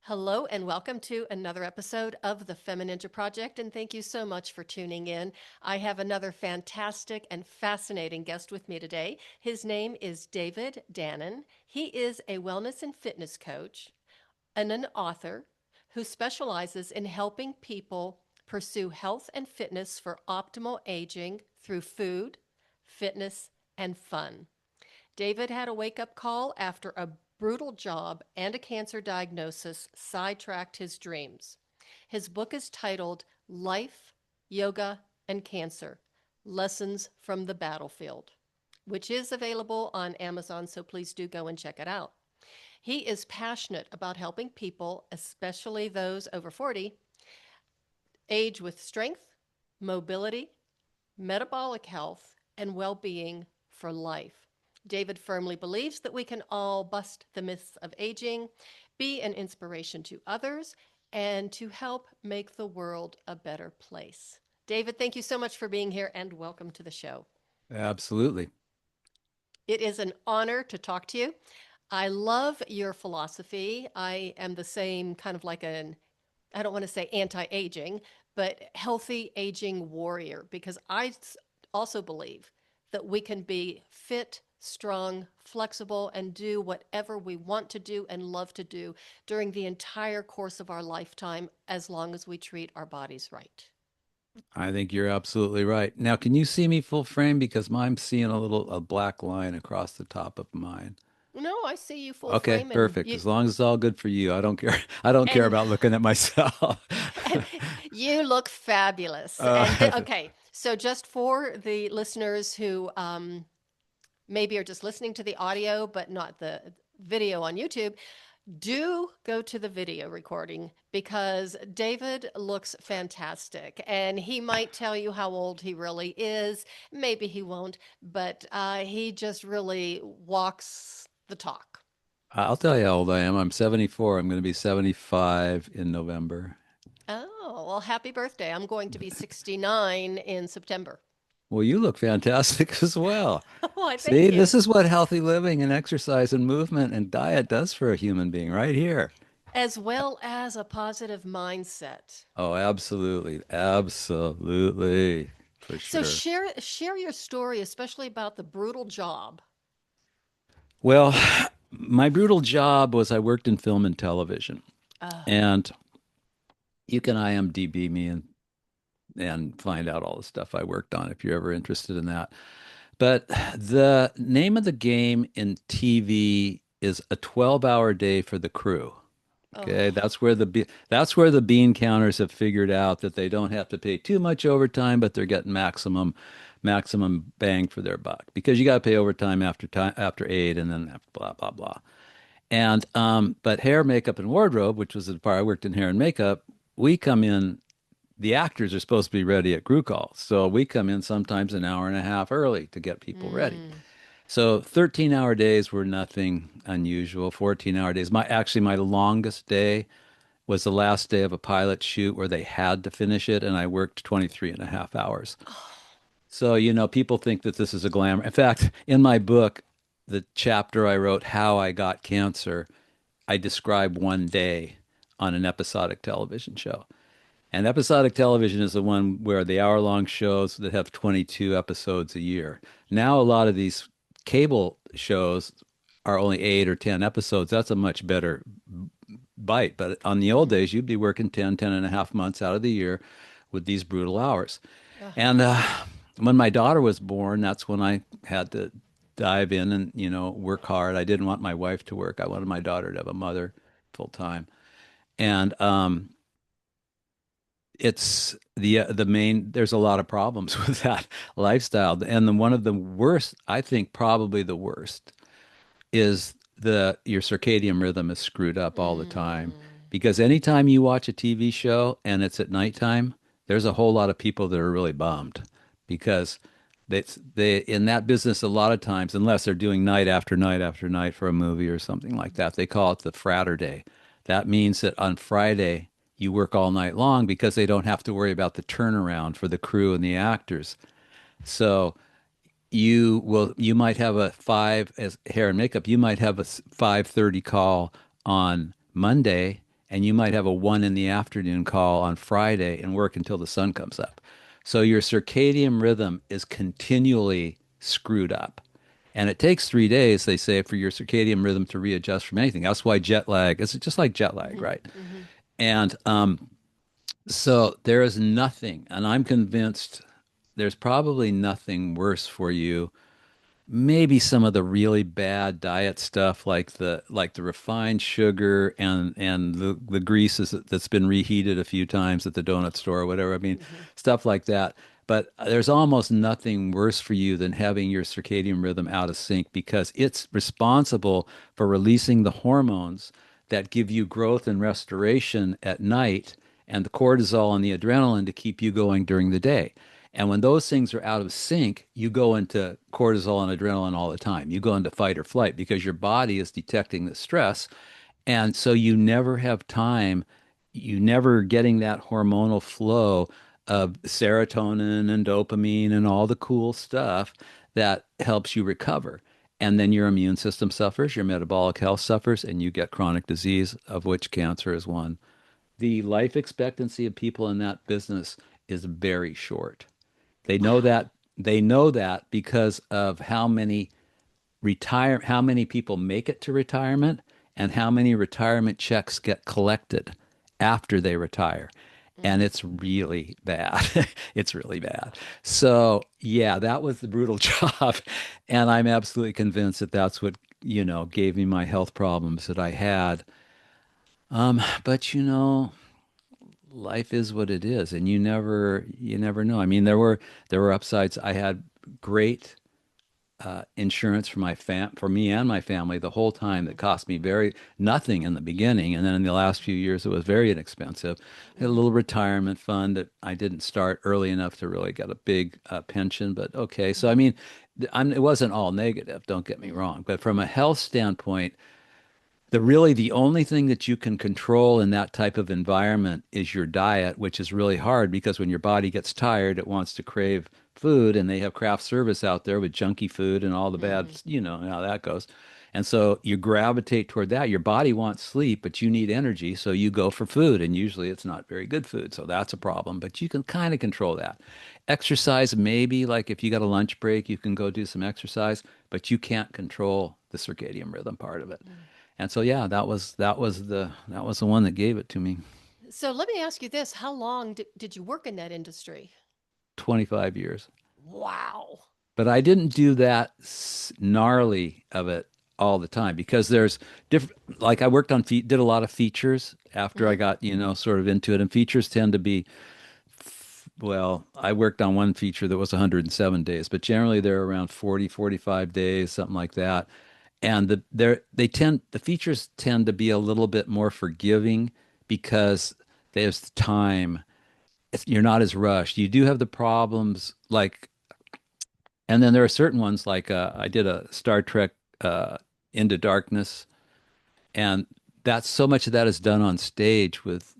Hello and welcome to another episode of the FemiNinja Project, and thank you so much for tuning in. I have another fantastic and fascinating guest with me today. His name is David Danon. He is a wellness and fitness coach and an author who specializes in helping people pursue health and fitness for optimal aging through food, fitness, and fun. David had a wake up call after a brutal job and a cancer diagnosis sidetracked his dreams. His book is titled Life, Yoga, and Cancer Lessons from the Battlefield, which is available on Amazon, so please do go and check it out. He is passionate about helping people, especially those over 40, age with strength, mobility, metabolic health, and well being for life. David firmly believes that we can all bust the myths of aging, be an inspiration to others, and to help make the world a better place. David, thank you so much for being here and welcome to the show. Absolutely. It is an honor to talk to you. I love your philosophy. I am the same kind of like I don't want to say anti aging, but healthy aging warrior because also believe that we can be fit, strong, flexible, and do whatever we want to do and love to do during the entire course of our lifetime as long as we treat our bodies right. I think you're absolutely right. Now, can you see me full frame? Because I'm seeing a black line across the top of mine. No, I see you full Okay, frame and perfect. As long as it's all good for you, I don't care. I don't care and about looking at myself. and you look fabulous. Uh, Okay, so just for the listeners who maybe are just listening to the audio but not the video on YouTube, do go to the video recording because David looks fantastic and he might tell you how old he really is. Maybe he won't, but he just really walks the talk. I'll tell you how old I am. I'm 74. I'm going to be 75 in November. Oh, well, happy birthday. I'm going to be 69 in September. Well, you look fantastic as well. Oh, I See, thank you. this is what healthy living and exercise and movement and diet does for a human being right here. As well as a positive mindset. Oh, absolutely. Absolutely. For So sure. share your story, especially about the brutal job. Well, my brutal job was I worked in film and television. Uh, And you can IMDb me and find out all the stuff I worked on if you're ever interested in that. But the name of the game in TV is a 12-hour day for the crew. Okay, oh, that's where the bean counters have figured out that they don't have to pay too much overtime, but they're getting maximum bang for their buck because you got to pay overtime after 8 and then after blah blah blah. And but hair, makeup, and wardrobe, which was the part I worked in hair and makeup, we come in. The actors are supposed to be ready at crew call, so we come in sometimes an hour and a half early to get people ready. mm, So 13-hour days were nothing unusual. 14-hour days. My longest day was the last day of a pilot shoot where they had to finish it, and I worked 23 and a half hours. So, people think that this is a glamour. In fact, in my book, the chapter I wrote, How I Got Cancer, I describe one day on an episodic television show. And episodic television is the one where the hour-long shows that have 22 episodes a year. Now, a lot of these cable shows are only 8 or 10 episodes. That's a much better bite. But on the old mm, days, you'd be working 10 and a half months out of the year with these brutal hours. ugh, And when my daughter was born, that's when I had to dive in and, work hard. I didn't want my wife to work. I wanted my daughter to have a mother full time. And it's the main there's a lot of problems with that lifestyle. And one of the worst, I think probably the worst, is the your circadian rhythm is screwed up all the time mm, because anytime you watch a TV show and it's at nighttime, there's a whole lot of people that are really bummed because they in that business a lot of times, unless they're doing night after night after night for a movie or something like that, they call it the fratter day. That means that on Friday you work all night long because they don't have to worry about the turnaround for the crew and the actors. So you might have a five as hair and makeup, you might have a 5:30 call on Monday and you might have a 1 in the afternoon call on Friday and work until the sun comes up. So your circadian rhythm is continually screwed up. And it takes 3 days, they say, for your circadian rhythm to readjust from anything. That's why jet lag is just like jet lag, right? Mm-hmm. And so there is nothing, and I'm convinced there's probably nothing worse for you. Maybe some of the really bad diet stuff, like the refined sugar and the greases that's been reheated a few times at the donut store or whatever. I mean, Mm-hmm. stuff like that. But there's almost nothing worse for you than having your circadian rhythm out of sync because it's responsible for releasing the hormones that give you growth and restoration at night and the cortisol and the adrenaline to keep you going during the day. And when those things are out of sync, you go into cortisol and adrenaline all the time. You go into fight or flight because your body is detecting the stress. And so you never have time, you never getting that hormonal flow of serotonin and dopamine and all the cool stuff that helps you recover. And then your immune system suffers, your metabolic health suffers, and you get chronic disease, of which cancer is one. The life expectancy of people in that business is very short. They know Wow. that they know that because of how many people make it to retirement and how many retirement checks get collected after they retire. And Mm. it's really bad. It's really bad. So, yeah, that was the brutal job. And I'm absolutely convinced that that's what, gave me my health problems that I had. But life is what it is, and you never know. I mean, there were upsides. I had great insurance for me and my family the whole time that cost me very nothing in the beginning, and then in the last few years it was very inexpensive. I had a Mm-hmm. little retirement fund that I didn't start early enough to really get a big pension, but okay. So I mean, it wasn't all negative. Don't get me Mm-hmm. wrong, but from a health standpoint, the only thing that you can control in that type of environment is your diet, which is really hard because when your body gets tired, it wants to crave food, and they have craft service out there with junky food and all the bad, Mm-hmm. you know how that goes. And so you gravitate toward that. Your body wants sleep, but you need energy, so you go for food, and usually it's not very good food, so that's a problem. But you can kind of control that. Exercise, maybe like if you got a lunch break, you can go do some exercise, but you can't control the circadian rhythm part of it. And so yeah, that was the one that gave it to me. So let me ask you this. How long did you work in that industry? 25 years. Wow. But I didn't do that gnarly of it all the time because there's different, like I worked on did a lot of features after I Mm-hmm. got, sort of into it. And features tend to be, well, I worked on one feature that was 107 days, but generally they're around 40, 45 days, something like that. And the features tend to be a little bit more forgiving because there's time. You're not as rushed. You do have the problems like, and then there are certain ones like I did a Star Trek Into Darkness, and that's so much of that is done on stage with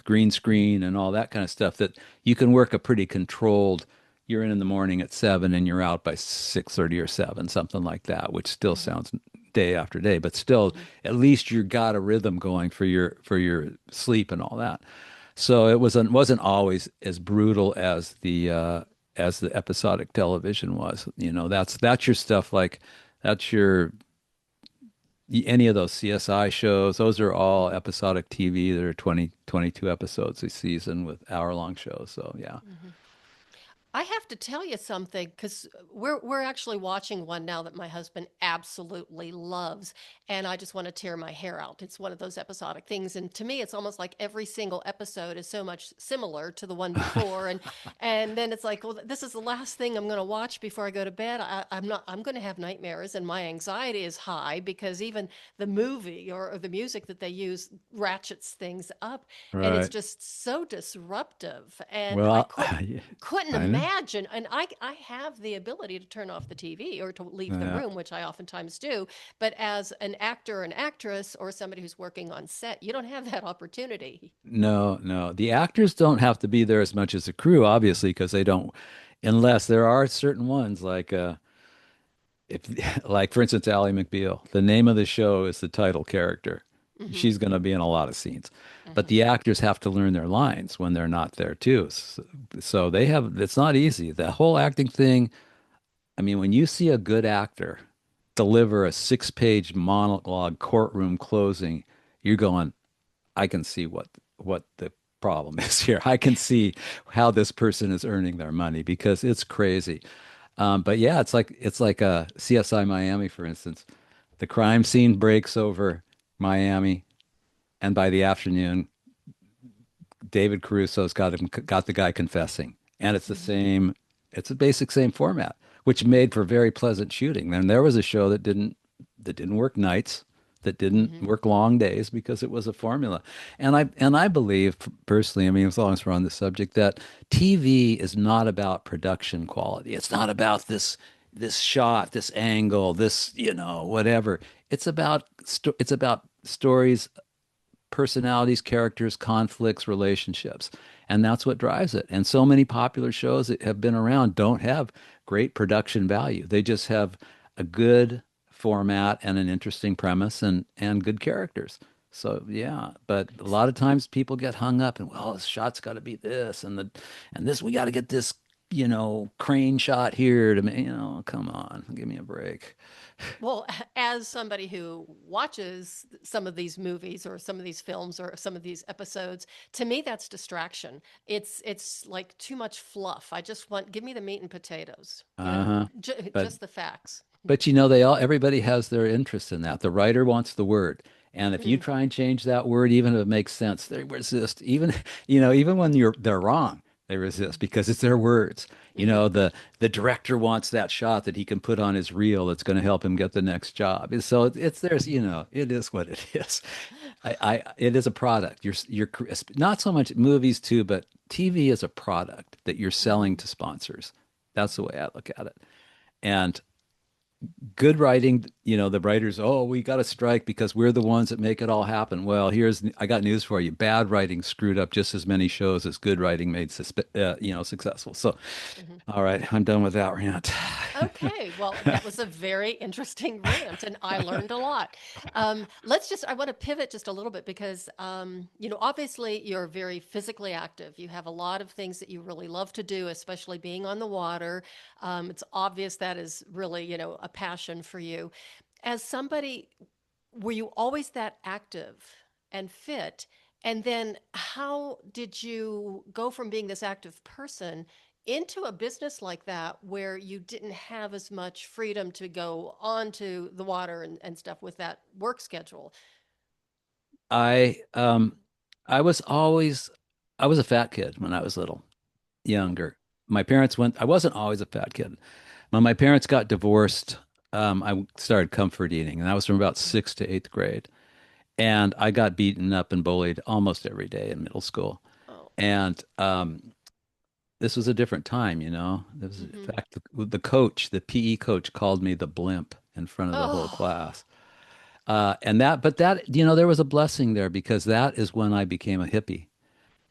green screen and all that kind of stuff that you can work a pretty controlled. You're in the morning at 7 and you're out by 6:30 or 7, something like that, which still Mm-hmm. sounds day after day, but still Mm-hmm. at least you got a rhythm going for your sleep and all that. So it wasn't always as brutal as the episodic television was. That's your stuff like that's your any of those CSI shows. Those are all episodic TV. There are 20, 22 episodes a season with hour-long shows. So yeah. Mm-hmm. I have to tell you something because we're actually watching one now that my husband absolutely loves, and I just want to tear my hair out. It's one of those episodic things, and to me, it's almost like every single episode is so much similar to the one before, and then it's like, well, this is the last thing I'm going to watch before I go to bed. I'm not. I'm going to have nightmares, and my anxiety is high because even the movie or the music that they use ratchets things up, and it's Right. just so disruptive, and I Well, couldn't I know. imagine. And I have the ability to turn off the TV or to leave the Yeah. room, which I oftentimes do. But as an actor, an actress, or somebody who's working on set, you don't have that opportunity. No, no. The actors don't have to be there as much as the crew, obviously, because they don't, unless there are certain ones like if like for instance Ally McBeal. The name of the show is the title character. Mm-hmm. she's going to be in a lot of scenes. But Mm-hmm. the actors have to learn their lines when they're not there too. So they have, it's not easy. The whole acting thing, I mean, when you see a good actor deliver a 6-page monologue courtroom closing, you're going, I can see what the problem is here. I can see how this person is earning their money because it's crazy. But yeah, it's like a CSI Miami, for instance. The crime scene breaks over Miami, and by the afternoon, David Caruso's got the guy confessing, and it's the Mm-hmm. same. It's a basic same format, which made for very pleasant shooting. Then there was a show that didn't work nights, that didn't Mm-hmm. work long days because it was a formula. And I believe personally, I mean, as long as we're on the subject, that TV is not about production quality. It's not about this shot, this angle, this whatever. It's about stories, personalities, characters, conflicts, relationships. And that's what drives it. And so many popular shows that have been around don't have great production value. They just have a good format and an interesting premise and good characters. So yeah, but a lot of times people get hung up and well, the shot's got to be this and this we got to get this, crane shot here to come on, give me a break. Well, as somebody who watches some of these movies or some of these films or some of these episodes, to me that's distraction. It's like too much fluff. I just want give me the meat and potatoes, Uh-huh. But just the facts. But everybody has their interest in that. The writer wants the word. And if you try and change that word, even if it makes sense, they resist. Even, even when they're wrong, they resist because it's their words. Mm-hmm. The director wants that shot that he can put on his reel that's going to help him get the next job. And so it's there's, it is what it is. It is a product. Not so much movies too, but TV is a product that you're selling Mm-hmm. to sponsors. That's the way I look at it. And good writing, the writers, oh, we got to strike because we're the ones that make it all happen. Well, I got news for you. Bad writing screwed up just as many shows as good writing made successful. So, Mm-hmm. all right, I'm done with that rant. Okay, well, that was a very interesting rant, and I learned a lot. I want to pivot just a little bit because, obviously you're very physically active. You have a lot of things that you really love to do, especially being on the water. It's obvious that is really, a passion for you. As somebody, were you always that active and fit? And then how did you go from being this active person into a business like that where you didn't have as much freedom to go onto the water and stuff with that work schedule? I um I was always I was a fat kid when I was little, Oh. younger. I wasn't always a fat kid. When my parents got divorced, I started comfort eating, and that was from about sixth to eighth grade. And I got beaten up and bullied almost every day in middle school. Oh. And this was a different time, you know. There was, in Mm-hmm. fact, the PE coach, called me the blimp in front of the whole Oh. class. But that, there was a blessing there because that is when I became a hippie,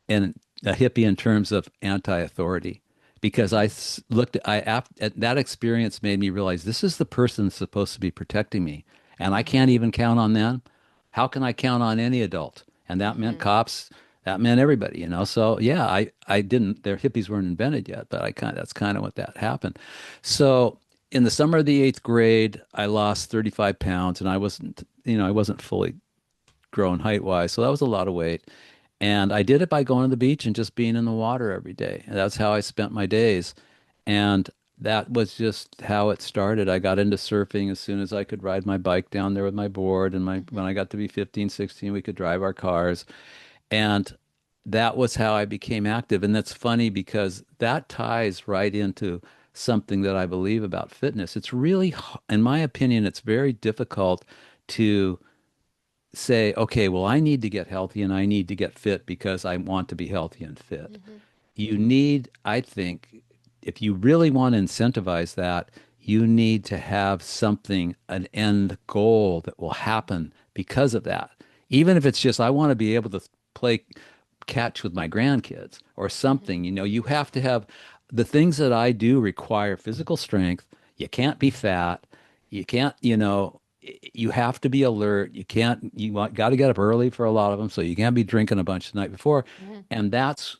and a hippie in terms of anti-authority. Because Mm-hmm. at that experience made me realize this is the person that's supposed to be protecting me, and I Mm-hmm. can't even count on them. How can I count on any adult? And that meant Mm-hmm. cops. That meant everybody, you know. So yeah, I didn't. Their hippies weren't invented yet, but that's kind of what that happened. So in the summer of the eighth grade, I lost 35 pounds, and I wasn't fully grown height wise, so that was a lot of weight. And I did it by going to the beach and just being in the water every day. And that's how I spent my days. And that was just how it started. I got into surfing as soon as I could ride my bike down there with my board. And when Mm-hmm. I got to be 15, 16, we could drive our cars. And that was how I became active. And that's funny because that ties right into something that I believe about fitness. In my opinion, it's very difficult to say, okay, well, I need to get healthy and I need to get fit because I want to be healthy and fit. Mm-hmm. I think, if you really want to incentivize that, you need to have something, an end goal that will happen because of that. Even if it's just, I want to be able to play catch with my grandkids or Mm-hmm. something, you have to have the things that I do require physical strength. You can't be fat. You can't, you have to be alert. You can't, got to get up early for a lot of them. So you can't be drinking a bunch the night before. Mhm. And that's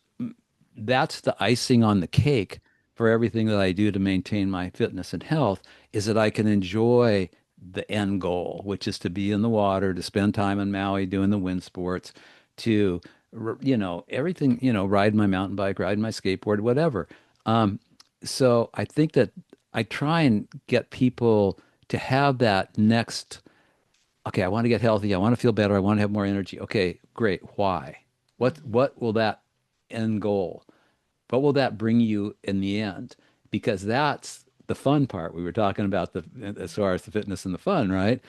the icing on the cake for everything that I do to maintain my fitness and health is that I can enjoy the end goal, which is to be in the water, to spend time in Maui doing the wind sports, to, everything, ride my mountain bike, ride my skateboard, whatever. Um, so I think that I try and get people to have that next, okay, I want to get healthy. I want to feel better. I want to have more energy. Okay, great. Why? What will that end goal? What will that bring you in the end? Because that's the fun part. We were talking about the as far as the fitness and the fun, right?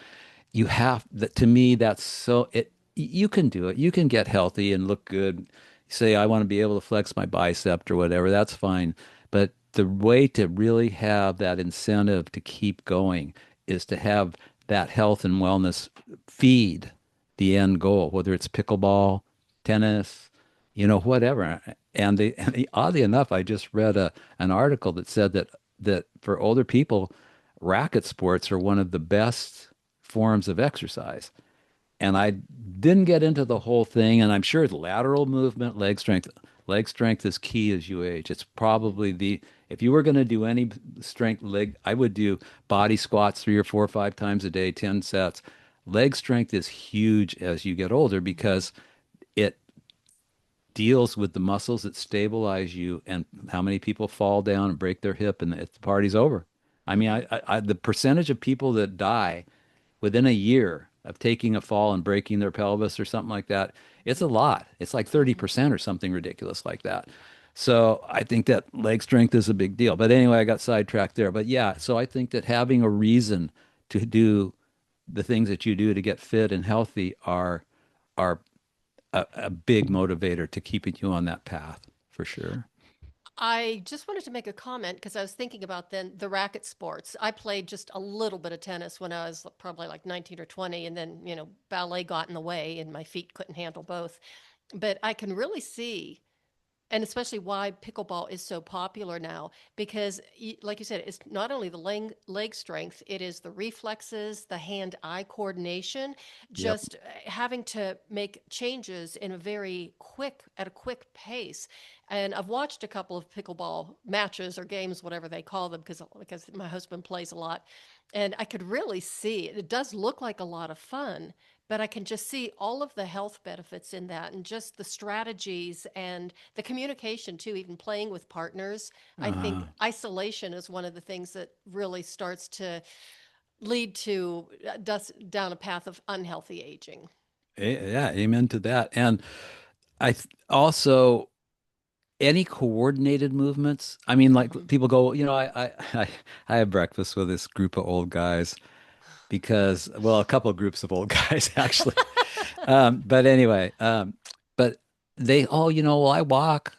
You have that to me, that's so it you can do it. You can get healthy and look good. Say, I want to be able to flex my bicep or whatever, that's fine. But the way to really have that incentive to keep going is to have that health and wellness feed the end goal, whether it's pickleball, tennis, whatever. Oddly enough, I just read an article that said that for older people, racket sports are one of the best forms of exercise. And I didn't get into the whole thing, and I'm sure lateral movement, leg strength is key as you age. It's probably if you were going to do any strength leg, I would do body squats 3 or 4 or 5 times a day, 10 sets. Leg strength is huge as you get older because it deals with the muscles that stabilize you and how many people fall down and break their hip and the party's over. I mean, Mhm. the percentage of people that die within a year of taking a fall and breaking their pelvis or something like that, it's a lot. It's like Mhm. 30% or something ridiculous like that. So I think that leg strength is a big deal. But anyway, I got sidetracked there. But yeah, so I think that having a reason to do the things that you do to get fit and healthy are a big motivator to keeping you on that path for sure. I just wanted to make a comment because I was thinking about then the racket sports. I played just a little bit of tennis when I was probably like 19 or 20, and then, ballet got in the way and my feet couldn't handle both. But I can really see, and especially why pickleball is so popular now, because like you said, it's not only the leg strength, it is the reflexes, the hand-eye coordination, Yep. just having to make changes in at a quick pace. And I've watched a couple of pickleball matches or games, whatever they call them, because my husband plays a lot, and I could really see it does look like a lot of fun, but I can just see all of the health benefits in that and just the strategies and the communication too, even playing with partners. I think Uh, isolation is one of the things that really starts to lead to down a path of unhealthy aging. yeah, amen to that. And also any coordinated movements. I mean, like Hmm. people go, I I have breakfast with this group of old guys because, well, a couple of groups of old guys actually. But anyway, but they all, well, I walk.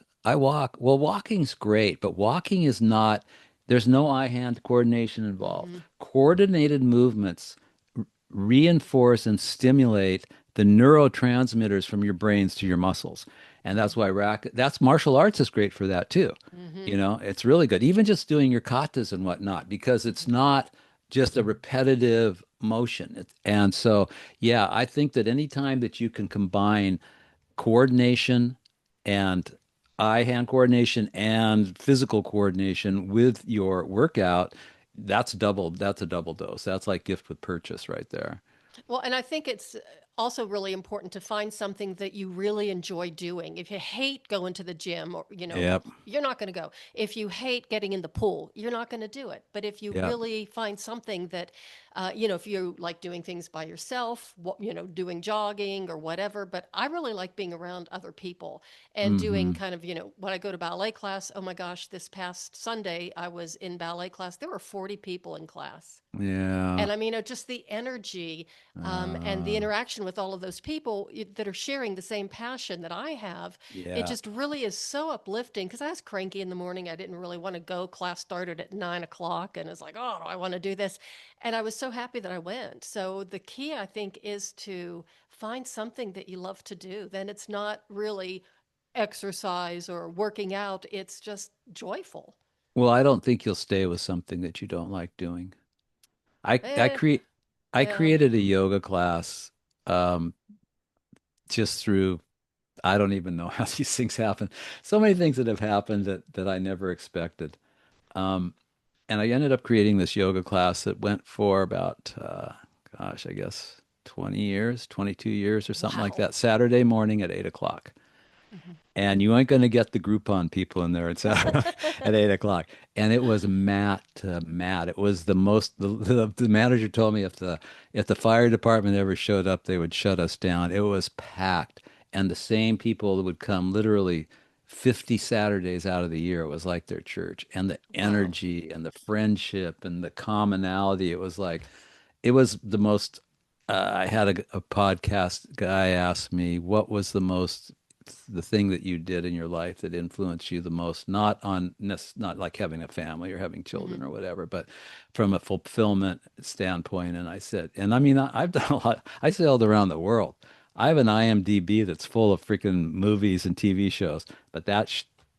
Well, walking's great, but walking is not, there's no eye-hand coordination involved. Hmm. Coordinated movements reinforce and stimulate the neurotransmitters from your brains to your muscles. And that's why that's martial arts is great for that too. Hmm. It's really good. Even just doing your katas and whatnot, because it's not just a repetitive motion. And so, yeah, I think that anytime that you can combine coordination and eye-hand coordination and physical coordination with your workout, that's a double dose. That's like gift with purchase right there. Well, and I think it's also really important to find something that you really enjoy doing. If you hate going to the gym, or Yep. you're not going to go. If you hate getting in the pool, you're not going to do it. But if you Yep. really find something that, if you like doing things by yourself, doing jogging or whatever. But I really like being around other people and doing Hmm. kind of, when I go to ballet class. Oh my gosh, this past Sunday I was in ballet class. There were 40 people in class. Yeah. And I mean, just the energy and the Uh, interaction with all of those people that are sharing the same passion that I have, it yeah. just really is so uplifting. Because I was cranky in the morning. I didn't really want to go. Class started at 9 o'clock, and it's like, oh, I want to do this. And I was so happy that I went. So the key, I think, is to find something that you love to do. Then it's not really exercise or working out, it's just joyful. Well, I don't think you'll stay with something that you don't like doing. I Eh, create I Yeah. created a yoga class um, just through, I don't even know how these things happen. So many things that have happened that I never expected. Um, and I ended up creating this yoga class that went for about, gosh, I guess 20 years, 22 years or something like Wow. that, Saturday morning at 8 o'clock. Mhm. And you ain't going to get the Groupon people in there at, at 8 o'clock. And it was mat to mat. It was the most, the manager told me if the fire department ever showed up, they would shut us down. It was packed. And the same people would come literally 50 Saturdays out of the year. It was like their church. And the Wow. energy and the friendship and the commonality. It was like, it was the most. I had a podcast guy ask me, what was the thing that you did in your life that influenced you the most, not like having a family or having Hmm. children or whatever, but from a fulfillment standpoint. And I said, and I mean, I've done a lot. I sailed around the world. I have an IMDb that's full of freaking movies and TV shows, but that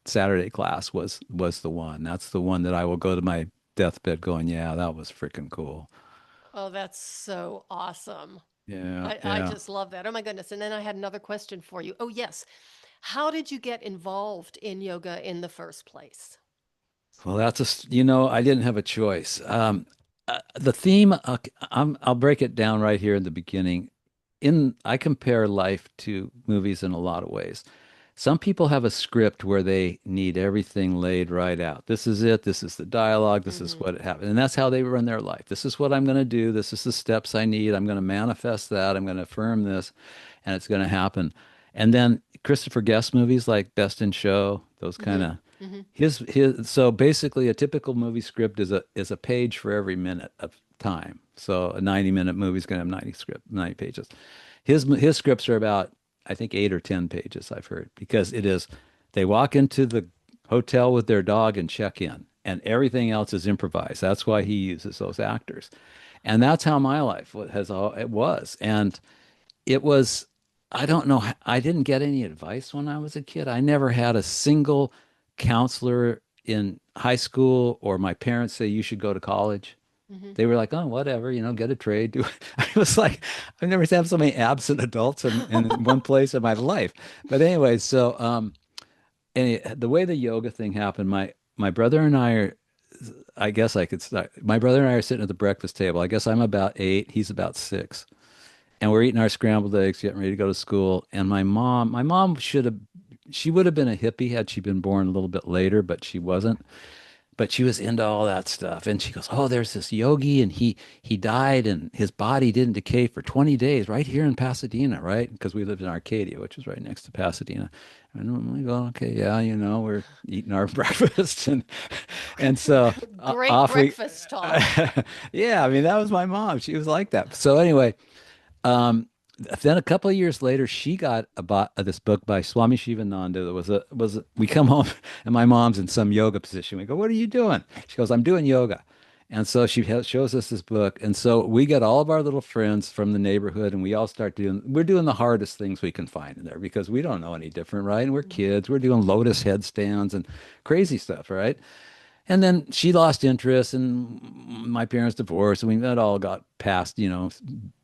Saturday class was the one. That's the one that I will go to my deathbed going, yeah, that was freaking cool. Oh, that's so awesome. Yeah, I yeah. just love that. Oh my goodness. And then I had another question for you. Oh, yes. How did you get involved in yoga in the first place? Well, I didn't have a choice. The theme, I'll break it down right here in the beginning. I compare life to movies in a lot of ways. Some people have a script where they need everything laid right out. This is it. This is the dialogue. This is Hmm. what happened. And that's how they run their life. This is what I'm going to do. This is the steps I need. I'm going to manifest that. I'm going to affirm this, and it's going to happen. And then Christopher Guest movies like Best in Show, those kind Hmm. of Hmm. his so basically a typical movie script is a page for every minute of time. So a 90-minute movie is going to have 90 pages. His scripts are about I think 8 or 10 pages I've heard because it is they walk into the hotel with their dog and check in and everything else is improvised. That's why he uses those actors. And that's how my life it was. And it was, I don't know, I didn't get any advice when I was a kid. I never had a single counselor in high school or my parents say you should go to college. Hmm. They were like, oh, whatever, get a trade. I was like, I've never had so many absent adults in one place in my life. But anyway, the way the yoga thing happened, my brother and I are, I guess I could start. My brother and I are sitting at the breakfast table. I guess I'm about 8, he's about 6 and we're eating our scrambled eggs, getting ready to go to school. And my mom she would have been a hippie had she been born a little bit later, but she wasn't. But she was into all that stuff. And she goes, "Oh, there's this yogi, and he died, and his body didn't decay for 20 days right here in Pasadena, right? Because we lived in Arcadia, which is right next to Pasadena." And I'm like, "Oh, okay, yeah, we're eating our breakfast, and so Great off we." breakfast talk. Yeah, I mean that was my mom. She was like that. So anyway, um, then a couple of years later, she got about this book by Swami Shivananda. That we come home and my mom's in some yoga position. We go, "What are you doing?" She goes, "I'm doing yoga." And so shows us this book. And so we get all of our little friends from the neighborhood and we're doing the hardest things we can find in there because we don't know any different, right? And we're Hmm. kids. We're doing lotus headstands and crazy stuff, right? And then she lost interest, and my parents divorced, and that all got past,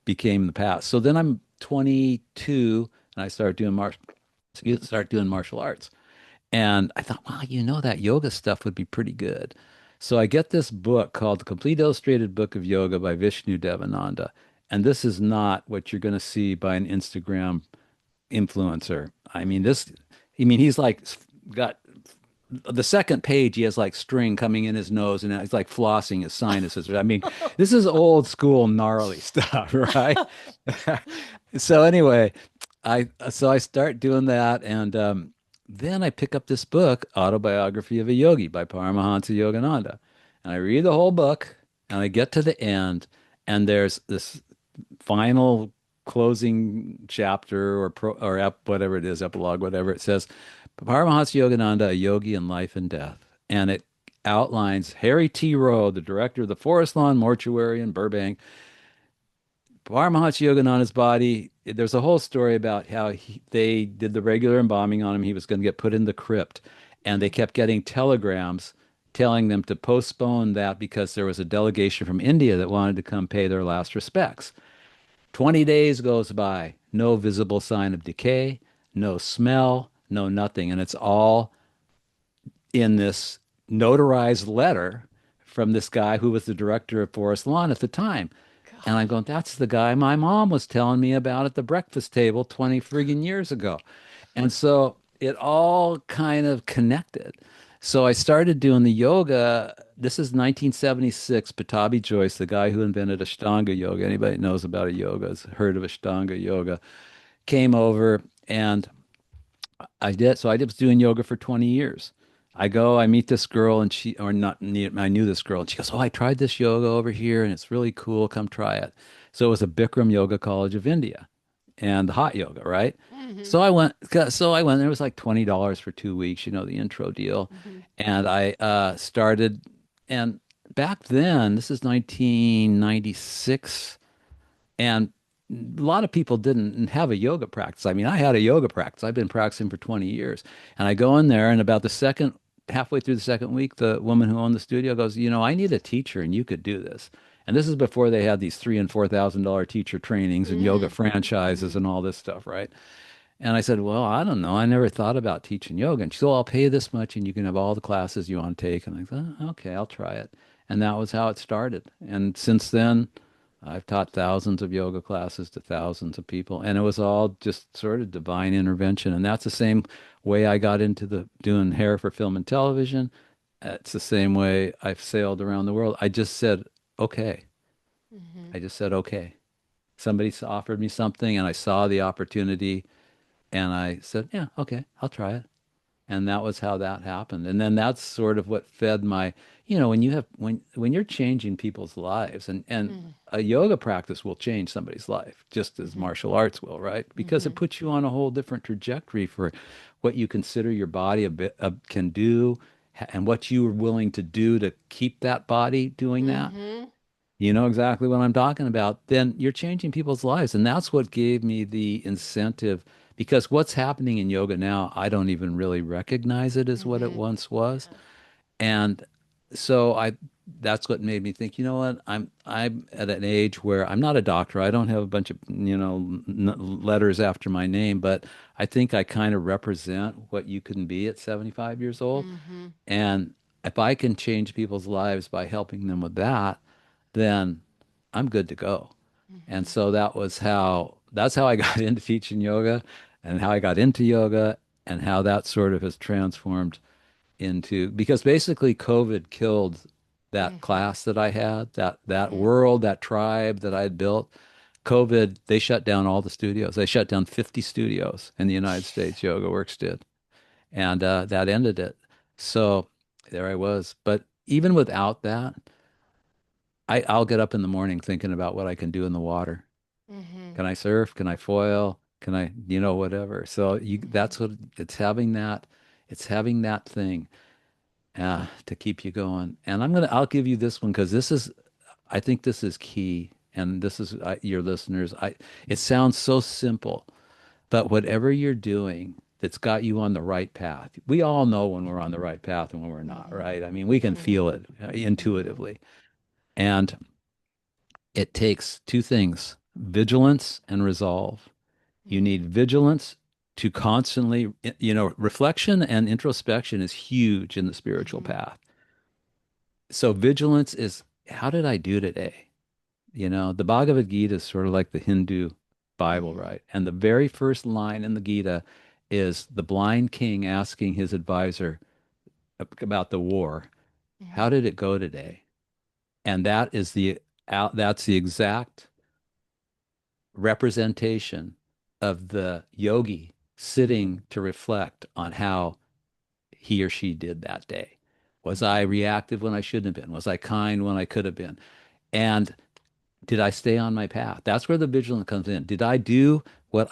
became the past. So then I'm 22, and I start doing martial arts. And I thought, wow, that yoga stuff would be pretty good. So I get this book called The Complete Illustrated Book of Yoga by Vishnu Devananda. And this is not what you're going to see by an Instagram influencer. Hmm. He's like got the second page, he has like string coming in his nose and he's like flossing his sinuses. I mean, this is old school gnarly stuff, right? So anyway, I start doing that, and then I pick up this book, Autobiography of a Yogi by Paramahansa Yogananda, and I read the whole book, and I get to the end, and there's this final closing chapter whatever it is, epilogue, whatever it says, Paramahansa Yogananda, a yogi in life and death. And it outlines Harry T. Rowe, the director of the Forest Lawn Mortuary in Burbank. Paramahansa Yogananda's body, there's a whole story about how they did the regular embalming on him. He was going to get put in the crypt. And they kept getting telegrams telling them to postpone that because there was a delegation from India that wanted to come pay their last respects. 20 days goes by, no visible sign of decay, no smell, no nothing. And it's all in this notarized letter from this guy who was the director of Forest Lawn at the time. And I'm God. going, that's the guy my mom was telling me about at the breakfast table 20 friggin' years ago. And so it all kind of connected. So I started doing the yoga. This is 1976. Patabi Joyce, the guy who invented Ashtanga yoga, anybody that knows about a yoga has heard of Ashtanga yoga, came over and I did. So I was doing yoga for 20 years. I go, I meet this girl, and she, or not, I knew this girl, and she goes, "Oh, I tried this yoga over here, and it's really cool. Come try it." So it was a Bikram Yoga College of India and the hot yoga, right? Mm-hmm. So I went, and it was like $20 for 2 weeks, the intro deal. Mm-hmm. And I started, and back then, this is 1996, and a lot of people didn't have a yoga practice. I mean, I had a yoga practice. I've been practicing for 20 years. And I go in there, and about halfway through the second week, the woman who owned the studio goes, I need a teacher, and you could do this. And this is before they had these $3,000 and $4,000 teacher trainings and yoga Mm-hmm. franchises and all this stuff, right? And I said, well, I don't know. I never thought about teaching yoga. And she said, well, I'll pay you this much and you can have all the classes you want to take. And I thought, "Oh, okay, I'll try it." And that was how it started. And since then, I've taught thousands of yoga classes to thousands of people. And it was all just sort of divine intervention. And that's the same way I got into the doing hair for film and television. It's the same way I've sailed around the world. I just said, okay. Mm-hmm. I just said, okay. Somebody offered me something and I saw the opportunity and I said, yeah, okay, I'll try it. And that was how that happened. And then that's sort of what fed my, when you're changing people's lives and a yoga practice will change somebody's life just as Mm-hmm. martial arts will, right? Because Mm-hmm. it puts you on a whole different trajectory for what you consider your body can do and what you are willing to do to keep that body doing that. Mm-hmm. You know exactly what I'm talking about. Then you're changing people's lives. And that's what gave me the incentive because what's happening in yoga now, I don't even really recognize it as what it Mm-hmm. once was. Yeah. And so that's what made me think, you know what? I'm at an age where I'm not a doctor. I don't have a bunch of, letters after my name, but I think I kind of represent what you can be at 75 years old. Mm-hmm. And if I can change people's lives by helping them with that, then I'm good to go. And Mm-hmm. so that's how I got into teaching yoga and how I got into yoga and how that sort of has transformed into because basically COVID killed that Mm-hmm. class that I had, that Mm-hmm. world, that tribe that I had built. COVID, they shut down all the studios. They shut down 50 studios in the United States, Yoga Works did. And that ended it. So there I was. But even without that, I'll get up in the morning thinking about what I can do in the water. Mm-hmm. Can I surf? Can I foil? Can I, whatever. So Mm-hmm. that's what it's having that thing to keep you going. And I'll give you this one because I think this is key. And this is your listeners. It sounds so simple, but whatever you're doing that's got you on the right path. We all know when we're on the right path and when we're not, Mm-hmm. right? I mean, we can Mm-hmm. feel it Mm-hmm. intuitively. And it takes two things, vigilance and resolve. You need vigilance to constantly, reflection and introspection is huge in the spiritual Mm-hmm. path. So vigilance is how did I do today? The Bhagavad Gita is sort of like the Hindu Bible, Mm-hmm. right? And the very first line in the Gita is the blind king asking his advisor about the war. How Mm-hmm. did it go today? And that's the exact representation of the yogi sitting to reflect on how he or she did that day. Was I Mm-hmm. reactive when I shouldn't have been? Was I kind when I could have been? And did I stay on my path? That's where the vigilance comes in. Did I do what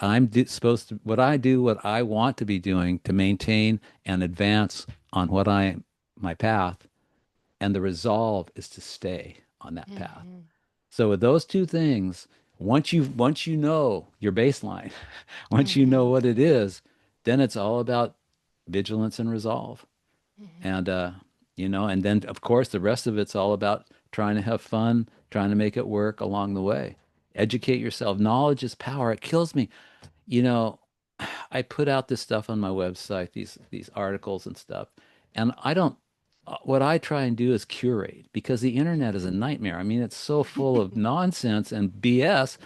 supposed to, what I do, what I want to be doing to maintain and advance on my path? And the resolve is to stay on that path. Mm-hmm. So with those two things, once you know your baseline, once you know Mm-hmm. what it is, then it's all about vigilance and resolve. Mm-hmm. And and then of course the rest of it's all about trying to have fun, trying to make it work along the way. Educate yourself. Knowledge is power. It kills me. You know, I put out this stuff on my website, these articles and stuff, and I don't. What I try and do is curate because the internet is a nightmare. I mean, it's so full of nonsense and BS.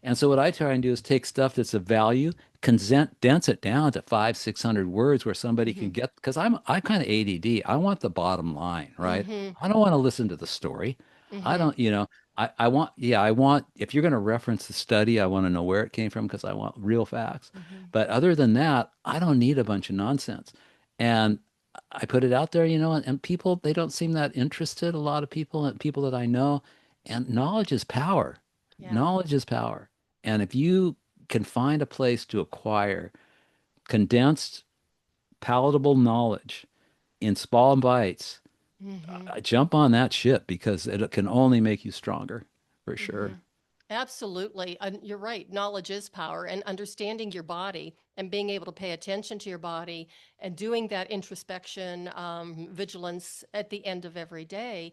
And so what I try and do is take stuff that's of value, condense it down to 500, 600 words where somebody can Hmm. get, because I'm kind of ADD. I want the bottom line, right? Hmm. I don't want to listen to the story. I Hmm. don't, I want, if you're going to reference the study, I want to know where it came from because I want real facts. Hmm. But other than that, I don't need a bunch of nonsense. And I put it out there, and people, they don't seem that interested. A lot of people, and people that I know, and knowledge is power. Yeah. Knowledge is power. And if you can find a place to acquire condensed, palatable knowledge in small bites, Hmm. jump on that ship because it can only make you stronger, for Hmm. sure. Absolutely. And you're right. Knowledge is power, and understanding your body and being able to pay attention to your body and doing that introspection, vigilance at the end of every day.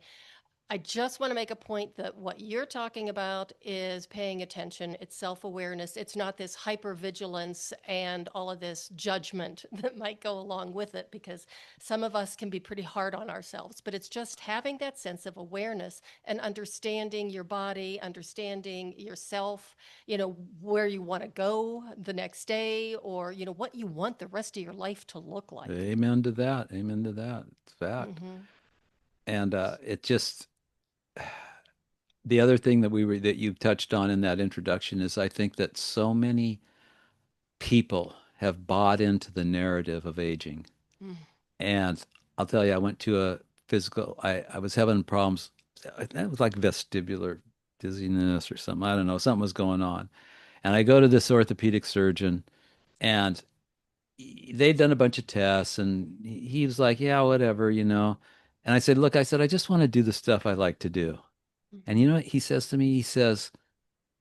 I just want to make a point that what you're talking about is paying attention. It's self awareness. It's not this hypervigilance and all of this judgment that might go along with it, because some of us can be pretty hard on ourselves. But it's just having that sense of awareness and understanding your body, understanding yourself, where you want to go the next day, or, what you want the rest of your life to look like. Amen to that. Amen to that. It's fact. Hmm. And it just, the other thing that you touched on in that introduction is I think that so many people have bought into the narrative of aging. And I'll tell you, I went to a physical, I was having problems. It was like vestibular dizziness or something. I don't know. Something was going on. And I go to this orthopedic surgeon, and they'd done a bunch of tests, and he was like, yeah, whatever. And I said, look, I said, I just want to do the stuff I like to do. And you know what he says to me? He says,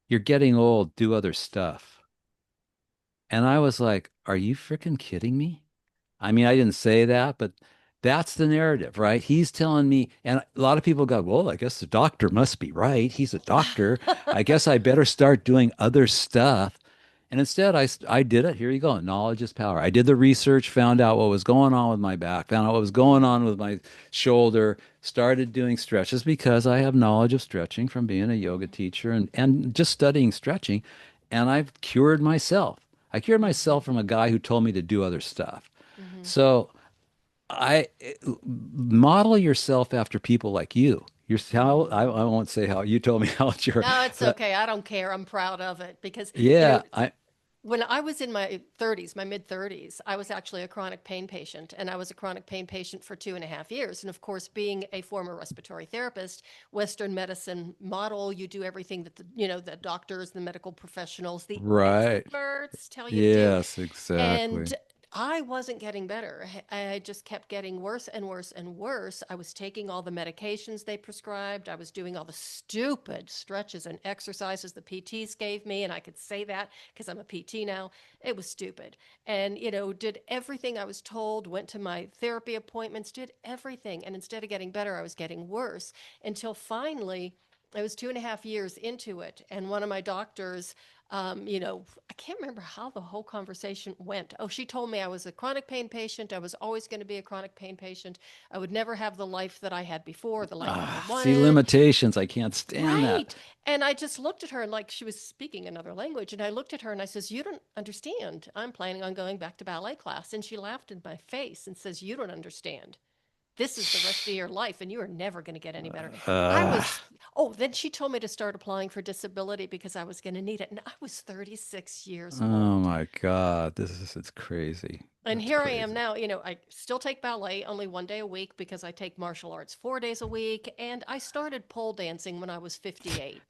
you're getting old, do other stuff. And I was like, are you freaking kidding me? I mean, I didn't say that, but that's the narrative, right? He's telling me, and a lot of people go, well, I guess the doctor must be right. He's a doctor. I guess I better start doing other stuff. And instead, I did it. Here you go. Knowledge is power. I did the research, found out what was going on with my back, found out what was going on with my shoulder, started doing stretches because I have knowledge of stretching from being a yoga teacher and just studying stretching. And I've cured myself. I cured myself from a guy who told me to do other stuff. Hmm. So I model yourself after people like you. How Hmm. I won't say how you told me how it's your, No, it's but okay. I don't care. I'm proud of it because, yeah, I when I was in my 30s, my mid 30s, I was actually a chronic pain patient, and I was a chronic pain patient for 2.5 years. And of course, being a former respiratory therapist, Western medicine model, you do everything that the doctors, the medical professionals, the right. experts tell you to do. Yes, exactly. And I wasn't getting better. I just kept getting worse and worse and worse. I was taking all the medications they prescribed. I was doing all the stupid stretches and exercises the PTs gave me. And I could say that because I'm a PT now. It was stupid. And, did everything I was told, went to my therapy appointments, did everything. And instead of getting better, I was getting worse until finally, I was 2.5 years into it. And one of my doctors, I can't remember how the whole conversation went. Oh, she told me I was a chronic pain patient. I was always going to be a chronic pain patient. I would never have the life that I had before, the life that I See wanted. limitations. I can't stand that. Right. And I just looked at her like she was speaking another language. And I looked at her and I says, you don't understand. I'm planning on going back to ballet class. And she laughed in my face and says, you don't understand. This is the rest of your life and you are never going to get any better. I Uh, was, oh, then she told me to start applying for disability because I was going to need it. And I was 36 years oh old. my God, it's crazy. And That's here I am crazy. now. I still take ballet only one day a week because I take martial arts 4 days a week. And I started pole dancing when I was 58.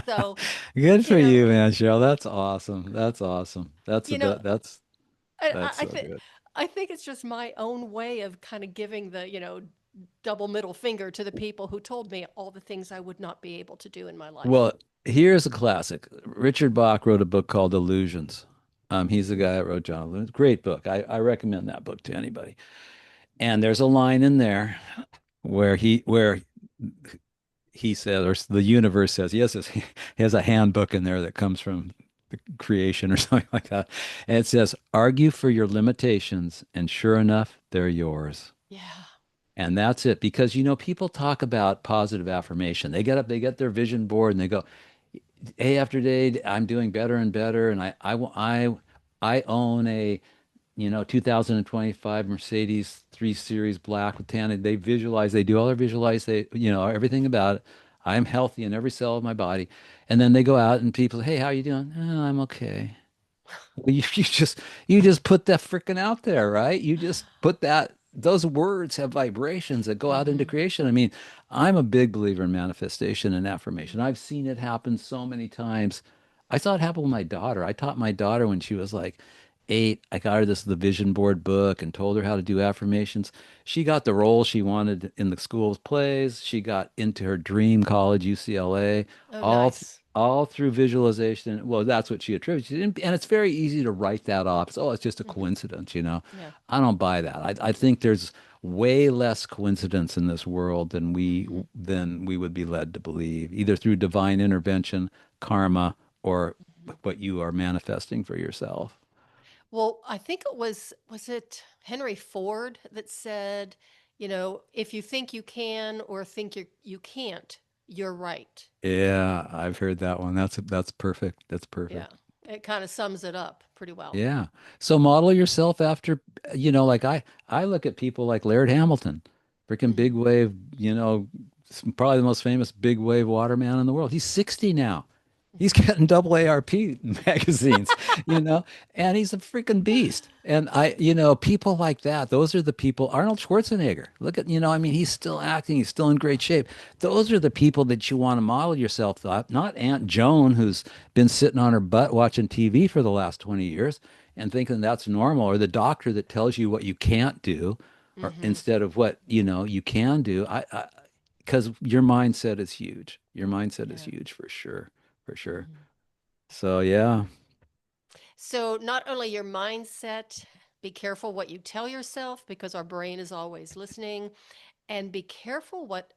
So, Good you for know, you, man, Cheryl. That's awesome. That's awesome. That's the you know, best. That's I so think good. I think it's just my own way of kind of giving the, double middle finger to the people who told me all the things I would not be able to do in my life. Well, here's a classic. Richard Bach wrote a book called Illusions. He's the Mhm. guy that wrote John Illusions. Great book. I recommend that book to anybody. And there's a line in there where he says, or the universe says, yes, he has a handbook in there that comes from the creation or something like that. And it says, argue for your limitations, and sure enough, they're yours. Yeah. And that's it. Because, you know, people talk about positive affirmation. They get up, they get their vision board, and they go, day after day, I'm doing better and better. And I own a, 2025 Mercedes 3 Series black with tan. They visualize, they do all their visualize, everything about it. I'm healthy in every cell of my body. And then they go out and people, hey, how you doing? Oh, I'm okay. Well, you just put that freaking out there, right? You just put that those words have vibrations that go out into Mm-hmm. creation. I mean, I'm a big believer in manifestation and affirmation. I've seen it happen so many times. I saw it happen with my daughter. I taught my daughter when she was like 8. I got her the vision board book and told her how to do affirmations. She got the role she wanted in the school's plays. She got into her dream college, UCLA, Oh, all nice. all through visualization. Well, that's what she attributes. And it's very easy to write that off. It's just a Mm-hmm. coincidence. Yeah. I don't buy that. I think there's way less coincidence in this world Mm-hmm. than we would be led to believe, either through divine intervention, karma, or what you are manifesting for yourself. Well, I think was it Henry Ford that said, if you think you can or think you can't, you're right. Yeah, I've heard that one. That's perfect. That's Yeah. perfect. It kind of sums it up pretty well. Yeah. So model yourself after, like I look at people like Laird Hamilton, freaking Hmm. big wave, probably the most famous big wave waterman in the world. He's 60 now. He's getting double ARP magazines, you know, and he's a freaking beast. And people like that, those are the people, Arnold Schwarzenegger, look at, I mean, he's still acting, he's still in great shape. Those are the people that you want to model yourself off, not Aunt Joan, who's been sitting on her butt watching TV for the last 20 years and thinking that's normal, or the doctor that tells you what you can't do, or Hmm. instead of what, you can do. Because your mindset is huge. Your mindset is Yeah. huge for sure, for sure. Hmm. So yeah, So not only your mindset, be careful what you tell yourself because our brain is always listening, and be careful what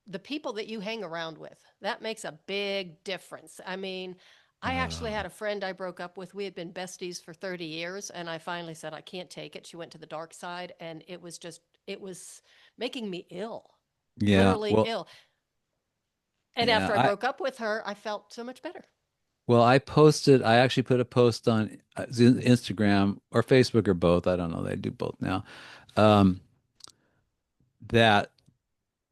the people that you hang around with. That makes a big difference. I mean, I actually uh, had a friend I broke up with. We had been besties for 30 years, and I finally said, I can't take it. She went to the dark side, and it was making me ill, yeah. literally Well, ill. And yeah. after I broke up with her, I felt so much better. I posted. I actually put a post on Instagram or Facebook or both. I don't know. They do both now. Um, that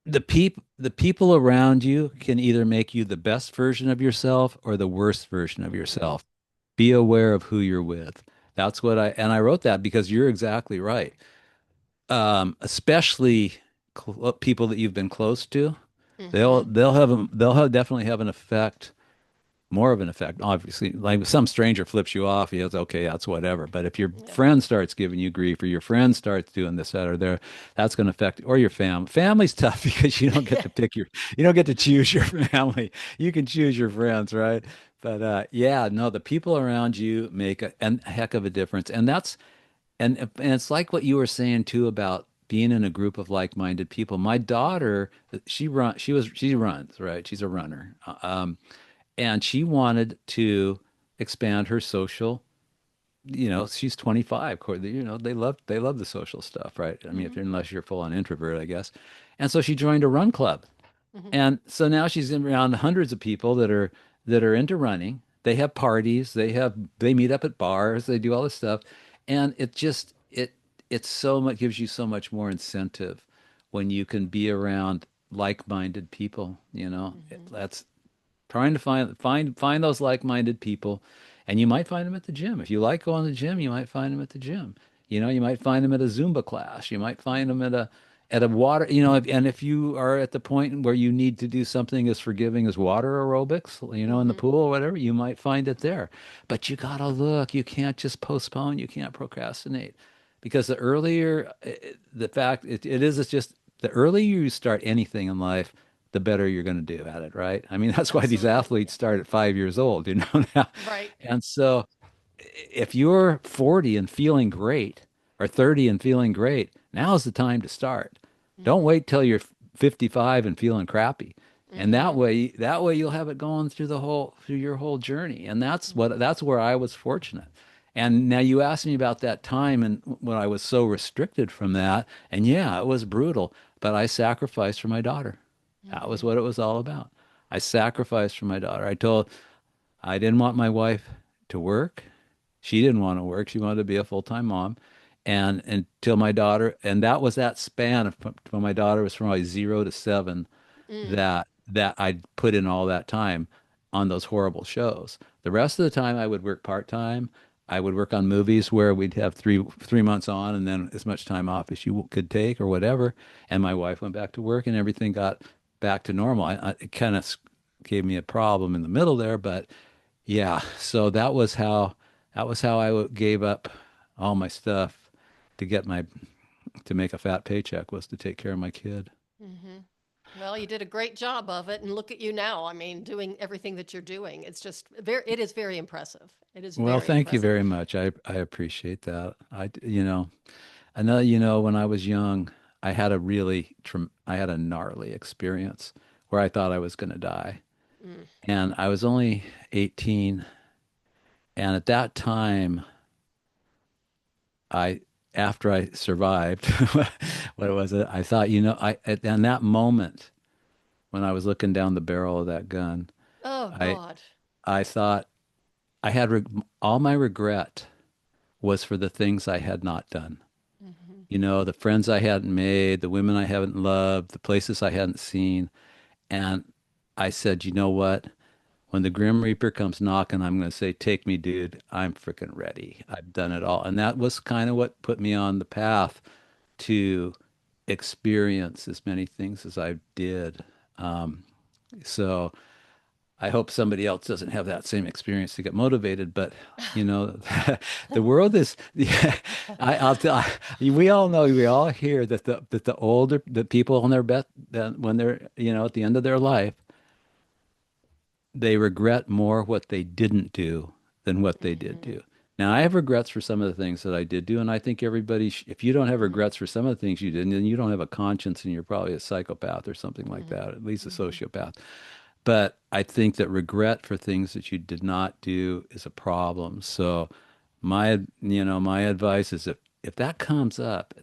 the people around you can either make you the best version of yourself or the worst version of Hmm. yourself. Be aware of who you're with. That's what I wrote that because you're exactly right. Especially people that you've been close to, Hmm. definitely have an effect, more of an effect. Obviously, like if some stranger flips you off, it's okay, that's whatever. But if your Yeah. friend starts giving you grief, or your friend starts doing this, that, or there, that's going to affect, or your family. Family's tough because you don't get to choose your family. You can choose your friends, right? But yeah, no, the people around you make a heck of a difference, and it's like what you were saying too about being in a group of like-minded people. My daughter, she runs, right? She's a runner. And she wanted to expand her social. She's 25. They love the social stuff, right? I mean, if Hmm. unless you're full on introvert, I guess. And so she joined a run club. Hmm. And so now she's around hundreds of people that are into running. They have parties, they meet up at bars, they do all this stuff. And it's so much gives you so much more incentive when you can be around like-minded people, Hmm. that's trying to find those like-minded people, and you might find them at the gym. If you like going to the gym, you might find them at the gym. You might find them at a Zumba class. You might find them Hmm. at a water. And if you are at the point where you need to do something as forgiving as water aerobics, in the Hmm. pool or whatever, you might find it there. But you gotta look. You can't just postpone. You can't procrastinate, because the earlier the fact it is, it's just the earlier you start anything in life, the better you're going to do at it, right? I mean, that's why these Absolutely. athletes start at 5 years old, now. Right. And so if you're 40 and feeling great, or 30 and feeling great, now's the time to start. Don't wait till you're 55 and feeling crappy. And Mm-hmm. that way you'll have it going through your whole journey. And that's where I was fortunate. And now you asked me about that time and when I was so restricted from that. And yeah, it was brutal, but I sacrificed for my daughter. That was Mm-hmm. what it was all about. I sacrificed for my daughter. I didn't want my wife to work. She didn't want to work. She wanted to be a full-time mom. And until my daughter, and that was that span of when my daughter was from like 0 to 7, Mm. that I put in all that time on those horrible shows. The rest of the time I would work part-time. I would work on movies where we'd have three months on and then as much time off as you could take or whatever. And my wife went back to work and everything got back to normal. It kind of gave me a problem in the middle there, but yeah. So that was how gave up all my stuff to get my to make a fat paycheck was to take care of my kid. Mm-hmm. Well, you did a great job of it, and look at you now. I mean, doing everything that you're doing. It is very impressive. It is Well, very thank you impressive. very much. I appreciate that. I know, when I was young, I had a gnarly experience where I thought I was going to die. Mm. And I was only 18. And at that time, I, after I survived, what was it? I thought, in that moment when I was looking down the barrel of that gun, Oh, I, God. I thought all my regret was for the things I had not done. Mm-hmm. The friends I hadn't made, the women I haven't loved, the places I hadn't seen. And I said, you know what? When the Grim Reaper comes knocking, I'm going to say, take me, dude. I'm freaking ready. I've done it all. And that was kind of what put me on the path to experience as many things as I did. So I hope somebody else doesn't have that same experience to get motivated. But you know, the world is. Yeah, I'll tell. We all know. We all hear the people on their best when they're at the end of their life, they regret more what they didn't do than what they did Mm-hmm. do. Now, I have regrets for some of the things that I did do, and I think if you don't have Mm-hmm. regrets for some of the things you did, then you don't have a conscience, and you're probably a psychopath or something like Mm-hmm. that, at least a Mm-hmm. sociopath. But I think that regret for things that you did not do is a problem. So my advice is if that comes up,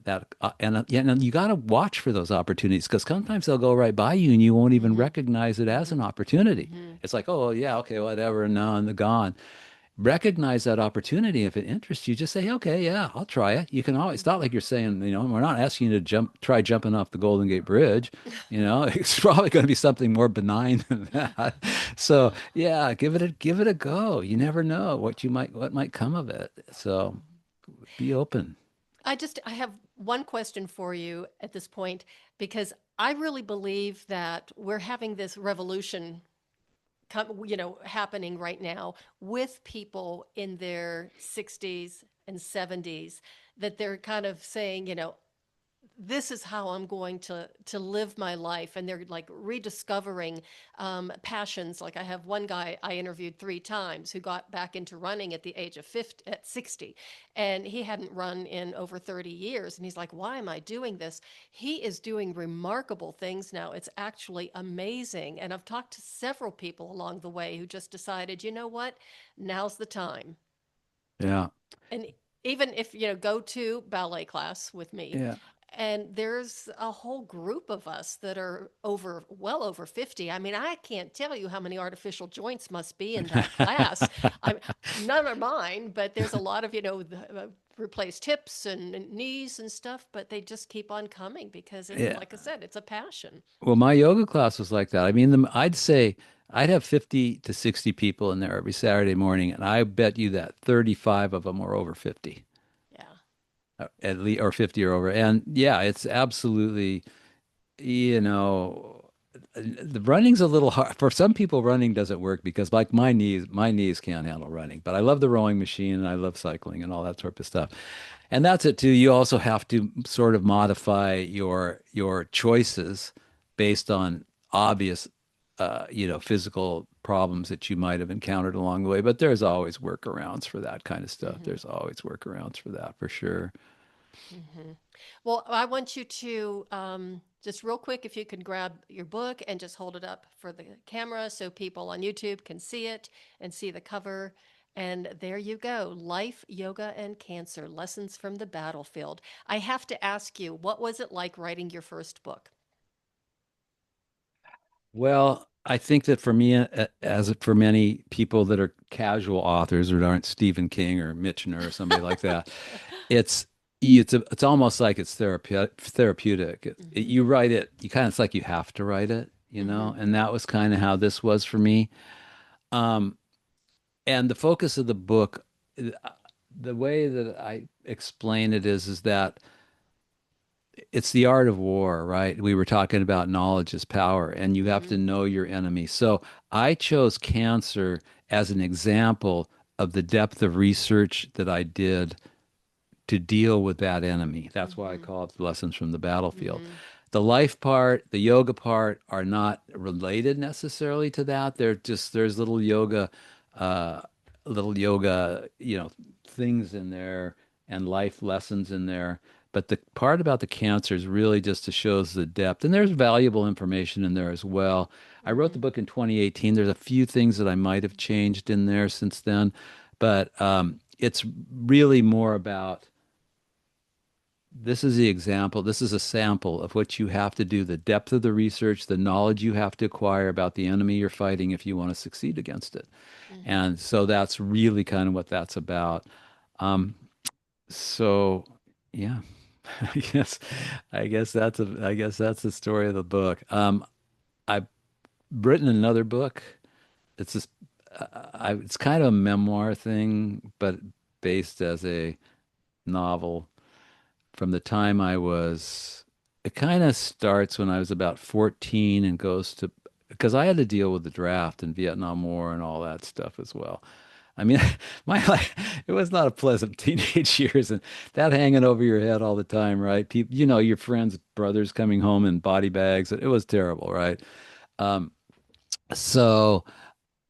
and you got to watch for those opportunities because sometimes they'll go right by you and you won't even Mm-hmm. recognize it as Mm-hmm. an opportunity. Mm-hmm. It's like, oh yeah, okay, whatever, and now and they're gone. Recognize that opportunity. If it interests you, just say, okay, yeah, I'll try it. You can always, it's not like you're saying, we're not asking you to try jumping off the Golden Gate Bridge. It's probably going to be something more benign than that. So yeah, give it a go. You never know what might come of it. So be open. I have one question for you at this point because I really believe that we're having this revolution happening right now with people in their 60s and 70s that they're kind of saying, this is how I'm going to live my life, and they're like rediscovering passions. Like I have one guy I interviewed 3 times who got back into running at the age of 50, at 60, and he hadn't run in over 30 years. And he's like, "Why am I doing this?" He is doing remarkable things now. It's actually amazing. And I've talked to several people along the way who just decided, you know what, now's the time. Yeah. And even if go to ballet class with me, Yeah. and there's a whole group of us that are well over 50. I mean, I can't tell you how many artificial joints must be in that class. I'm None are mine, but there's a lot of replaced hips and knees and stuff, but they just keep on coming because Yeah. like I said, it's a passion. Well, my yoga class was like that. I mean, I'd say I'd have 50 to 60 people in there every Saturday morning, and I bet you that 35 of them were over 50, Yeah. at least, or 50 or over. And yeah, it's absolutely, you know, the running's a little hard. For some people, running doesn't work because, like, my knees can't handle running. But I love the rowing machine and I love cycling and all that sort of stuff. And that's it too. You also have to sort of modify your choices based on obvious, physical problems that you might have encountered along the way. But there's always workarounds for that kind of stuff. Hmm. There's always workarounds for that for sure. Hmm. Well, I want you to just real quick, if you could grab your book and just hold it up for the camera so people on YouTube can see it and see the cover. And there you go. Life, Yoga, and Cancer Lessons from the Battlefield. I have to ask you, what was it like writing your first book? Well, I think that for me, as for many people that are casual authors or aren't Stephen King or Michener or somebody like that, it's it's almost like it's therapeutic. Hmm. You write it, you kind of it's like you have to write it, you Hmm. know, and that was kind of how this was for me. Um, and the focus of the book, the way that I explain it is that it's the art of war, right? We were talking about knowledge is power, and you have Hmm. to know your enemy. So I chose cancer as an example of the depth of research that I did to deal with that enemy. That's why I Hmm. call it Lessons from the Battlefield. Hmm. The life part, the yoga part are not related necessarily to that. They're just there's uh, little yoga, things in there and life lessons in there. But the part about the cancer is really just to shows the depth, and there's valuable information in there as well. I wrote the Hmm. book in 2018. There's a few things that I might have changed in there since then, but it's really more about this is the example. This is a sample of what you have to do, the depth of the research, the knowledge you have to acquire about the enemy you're fighting if you want to succeed against it. Hmm. And so that's really kind of what that's about. Um, so yeah, I guess I guess that's the story of the book. I've written another book. It's just it's kind of a memoir thing, but based as a novel from the time I was, it kind of starts when I was about 14 and goes to, because I had to deal with the draft and Vietnam War and all that stuff as well. I mean, my life, it was not a pleasant teenage years and that hanging over your head all the time, right? People, your friends' brothers coming home in body bags. It was terrible, right? Um, so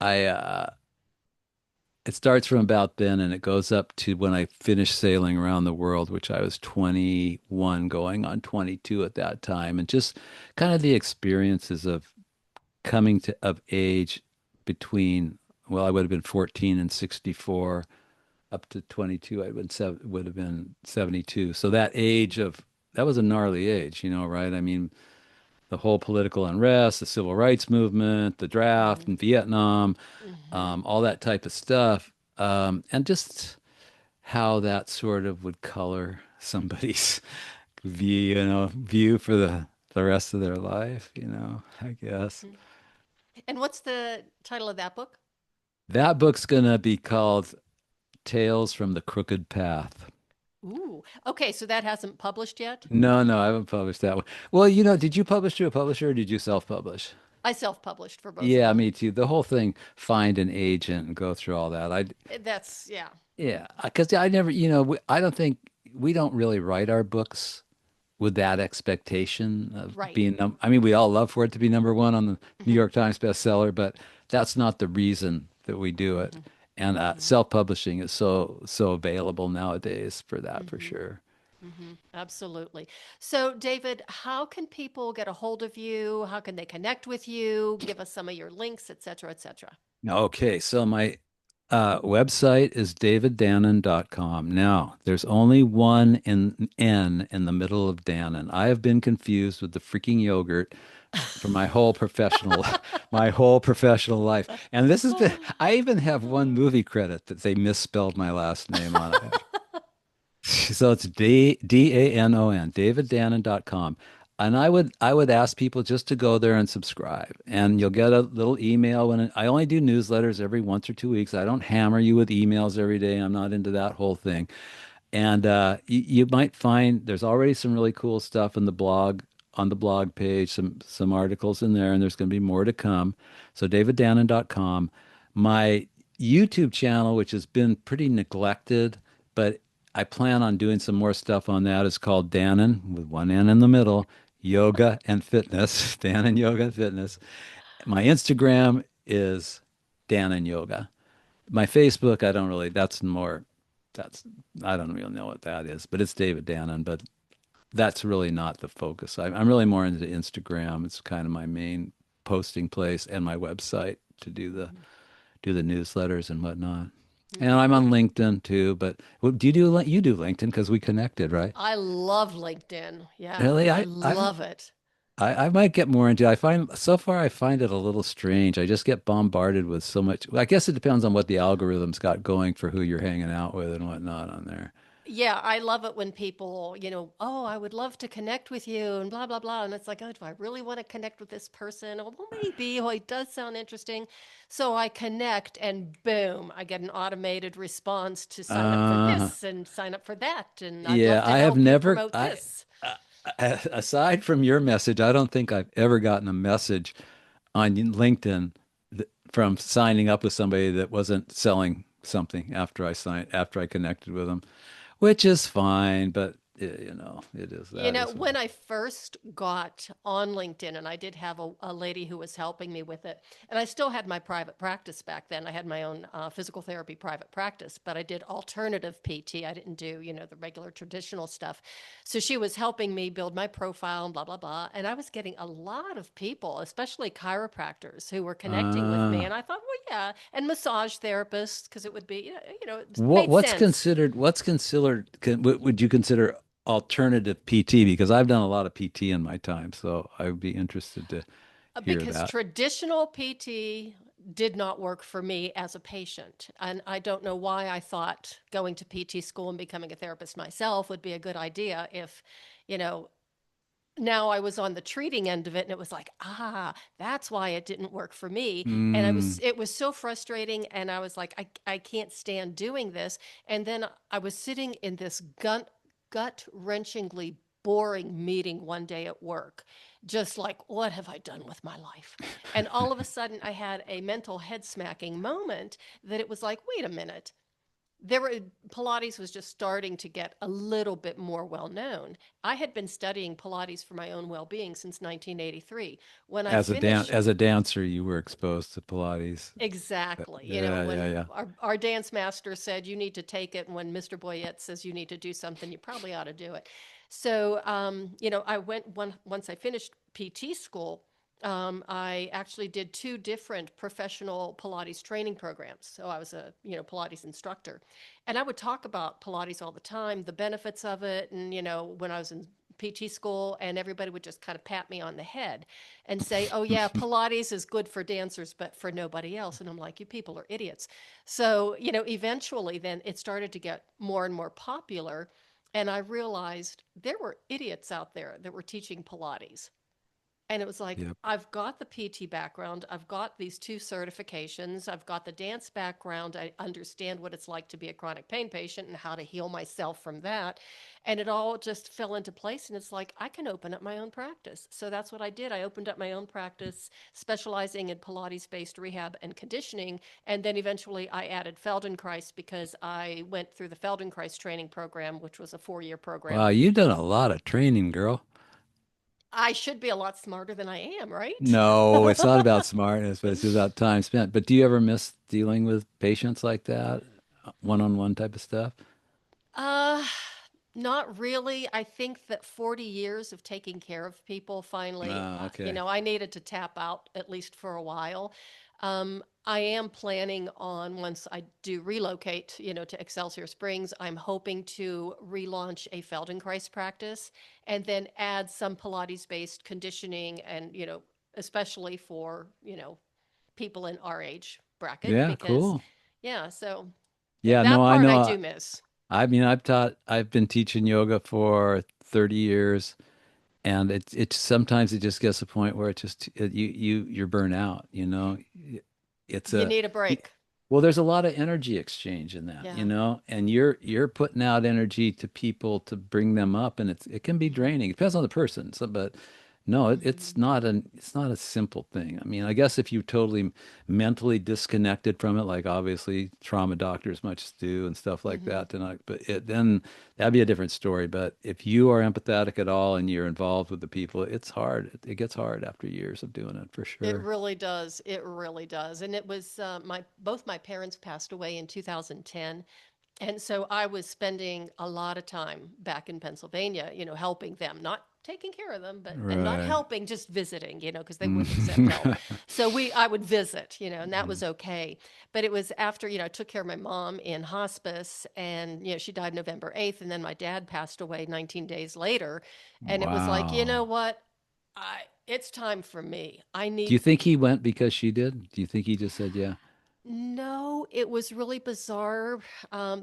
I, it starts from about then and it goes up to when I finished sailing around the world, which I was 21 going on 22 at that time. And just kind of the experiences of coming to of age between, well, I would have been 14 and 64 up to 22. Would have been 72. So that age of, that was a gnarly age, right? I mean, the whole political unrest, the civil rights movement, the draft Hmm. in Vietnam, Hmm. all that type of stuff. And just how that sort of would color somebody's view for the rest of their life, I guess. Hmm. And what's the title of that book? That book's gonna be called Tales from the Crooked Path. Ooh. Okay, so that hasn't published yet? No, no, I haven't published that one. Well, did you publish to a publisher or did you self-publish? I self-published for both of Yeah, them. me too. The whole thing, find an agent and go through all that. That's, yeah. Yeah, because I never, I don't think we don't really write our books with that expectation of Right. being I mean, we all love for it to be number one on the New Hmm. York Times bestseller, but that's not the reason that we do it. Hmm. And Hmm. self-publishing is so available nowadays for that for Hmm. sure. Hmm. Absolutely. So, David, how can people get a hold of you? How can they connect with you? Give us some of your links, et cetera, et cetera. Okay, so my website is daviddanon.com. Now, there's only one N in the middle of Danon. I have been confused with the freaking yogurt for my whole professional my whole professional life. And this has been I even have one movie credit that they misspelled my last name on it. So it's Danon, daviddanon.com. And I would ask people just to go there and subscribe. And you'll get a little email I only do newsletters every once or 2 weeks. I don't hammer you with emails every day. I'm not into that whole thing. And you might find there's already some really cool stuff in the blog on the blog page, some articles in there, and there's going to be more to come. So daviddanon.com. My YouTube channel, which has been pretty neglected, but I plan on doing some more stuff on that, is called Danon with one N in the middle, Yoga and Fitness. Danon Yoga and Fitness. My Instagram is Danon Yoga. My Facebook, I don't really, that's more that's I don't really know what that is, but it's David Danon. But that's really not the focus. I'm really more into Instagram. It's kind of my main posting place and my website to do the newsletters and whatnot. And Mm-hmm. I'm on LinkedIn too. But well, you do LinkedIn because we connected, right? I love LinkedIn. Yeah, Really, I love it. I might get more into it. I find so far I find it a little strange. I just get bombarded with so much. I guess it depends on what the algorithm's got going for who you're hanging out with and whatnot on there. Yeah, I love it when people, oh, I would love to connect with you and blah, blah, blah. And it's like, oh, do I really want to connect with this person? Oh, well, maybe. Oh, it does sound interesting. So I connect and boom, I get an automated response to sign up for Uh, this and sign up for that. And I'd yeah, love to I have help you never. promote this. Aside from your message, I don't think I've ever gotten a message on LinkedIn from signing up with somebody that wasn't selling something after I connected with them, which is fine, but it is You that know, is what when I first got on LinkedIn, and I did have a lady who was helping me with it, and I still had my private practice back then. I had my own physical therapy private practice, but I did alternative PT. I didn't do, the regular traditional stuff. So she was helping me build my profile and blah, blah, blah. And I was getting a lot of people, especially chiropractors, who were connecting with me. uh And I thought, well, yeah, and massage therapists, because it would be, it what made what's sense. considered what would you consider alternative PT? Because I've done a lot of PT in my time, so I would be interested to hear Because that. traditional PT did not work for me as a patient. And I don't know why I thought going to PT school and becoming a therapist myself would be a good idea if, you know, now I was on the treating end of it and it was like, that's why it didn't work for me. And Mm, it was so frustrating. And I was like, I can't stand doing this. And then I was sitting in this gut wrenchingly boring meeting one day at work, just like, what have I done with my life? And all of a sudden I had a mental head smacking moment that it was like, wait a minute, there were Pilates was just starting to get a little bit more well known. I had been studying Pilates for my own well-being since 1983. When I finished as a dancer, you were exposed to Pilates. exactly, Yeah, yeah, when yeah. our dance master said you need to take it, and when Mr. Boyette says you need to do something, you probably ought to do it. So, I went once I finished PT school. I actually did two different professional Pilates training programs. So I was a, Pilates instructor. And I would talk about Pilates all the time, the benefits of it. And, when I was in PT school, and everybody would just kind of pat me on the head and say, oh, yeah, Pilates is good for dancers, but for nobody else. And I'm like, you people are idiots. So, eventually then it started to get more and more popular. And I realized there were idiots out there that were teaching Pilates. And it was like, Yep. I've got the PT background. I've got these two certifications. I've got the dance background. I understand what it's like to be a chronic pain patient and how to heal myself from that. And it all just fell into place. And it's like, I can open up my own practice. So that's what I did. I opened up my own practice, specializing in Pilates based rehab and conditioning. And then eventually I added Feldenkrais because I went through the Feldenkrais training program, which was a 4-year program. Wow, you've done a lot of training, girl. I should be a lot smarter than I am, right? No, it's not about smartness, but it's about time spent. But do you ever miss dealing with patients like that, one-on-one type of stuff? Uh, Not really. I think that 40 years of taking care of people finally, Oh, okay. I needed to tap out at least for a while. I am planning on once I do relocate, to Excelsior Springs, I'm hoping to relaunch a Feldenkrais practice and then add some Pilates-based conditioning and, especially for, people in our age bracket Yeah, because, cool. yeah, so Yeah, no, that I part I know. do miss. I mean, I've been teaching yoga for 30 years, and it sometimes it just gets to the point where you're burnt out, you know. It's You need a break. well, there's a lot of energy exchange in that, Yeah. and you're putting out energy to people to bring them up, and it can be Mhm. draining. It depends on the person, but no, Mhm. it's not a simple thing. I mean, I guess if you totally mentally disconnected from it, like obviously trauma doctors much do and stuff like Mhm. that, then that'd be a different story. But if you are empathetic at all and you're involved with the people, it's hard. It gets hard after years of doing it for It sure. really does. It really does. And it was my both my parents passed away in 2010. And so I was spending a lot of time back in Pennsylvania, helping them, not taking care of them, but and not Right. helping, just visiting, because they wouldn't accept help. Mm. So I would visit, and that was okay. But it was after, I took care of my mom in hospice, and she died November 8th, and then my dad passed away 19 days later, and it was like, you know Wow. what? It's time for me. I Do you need. think he went because she did? Do you think he just said, yeah? No, it was really bizarre.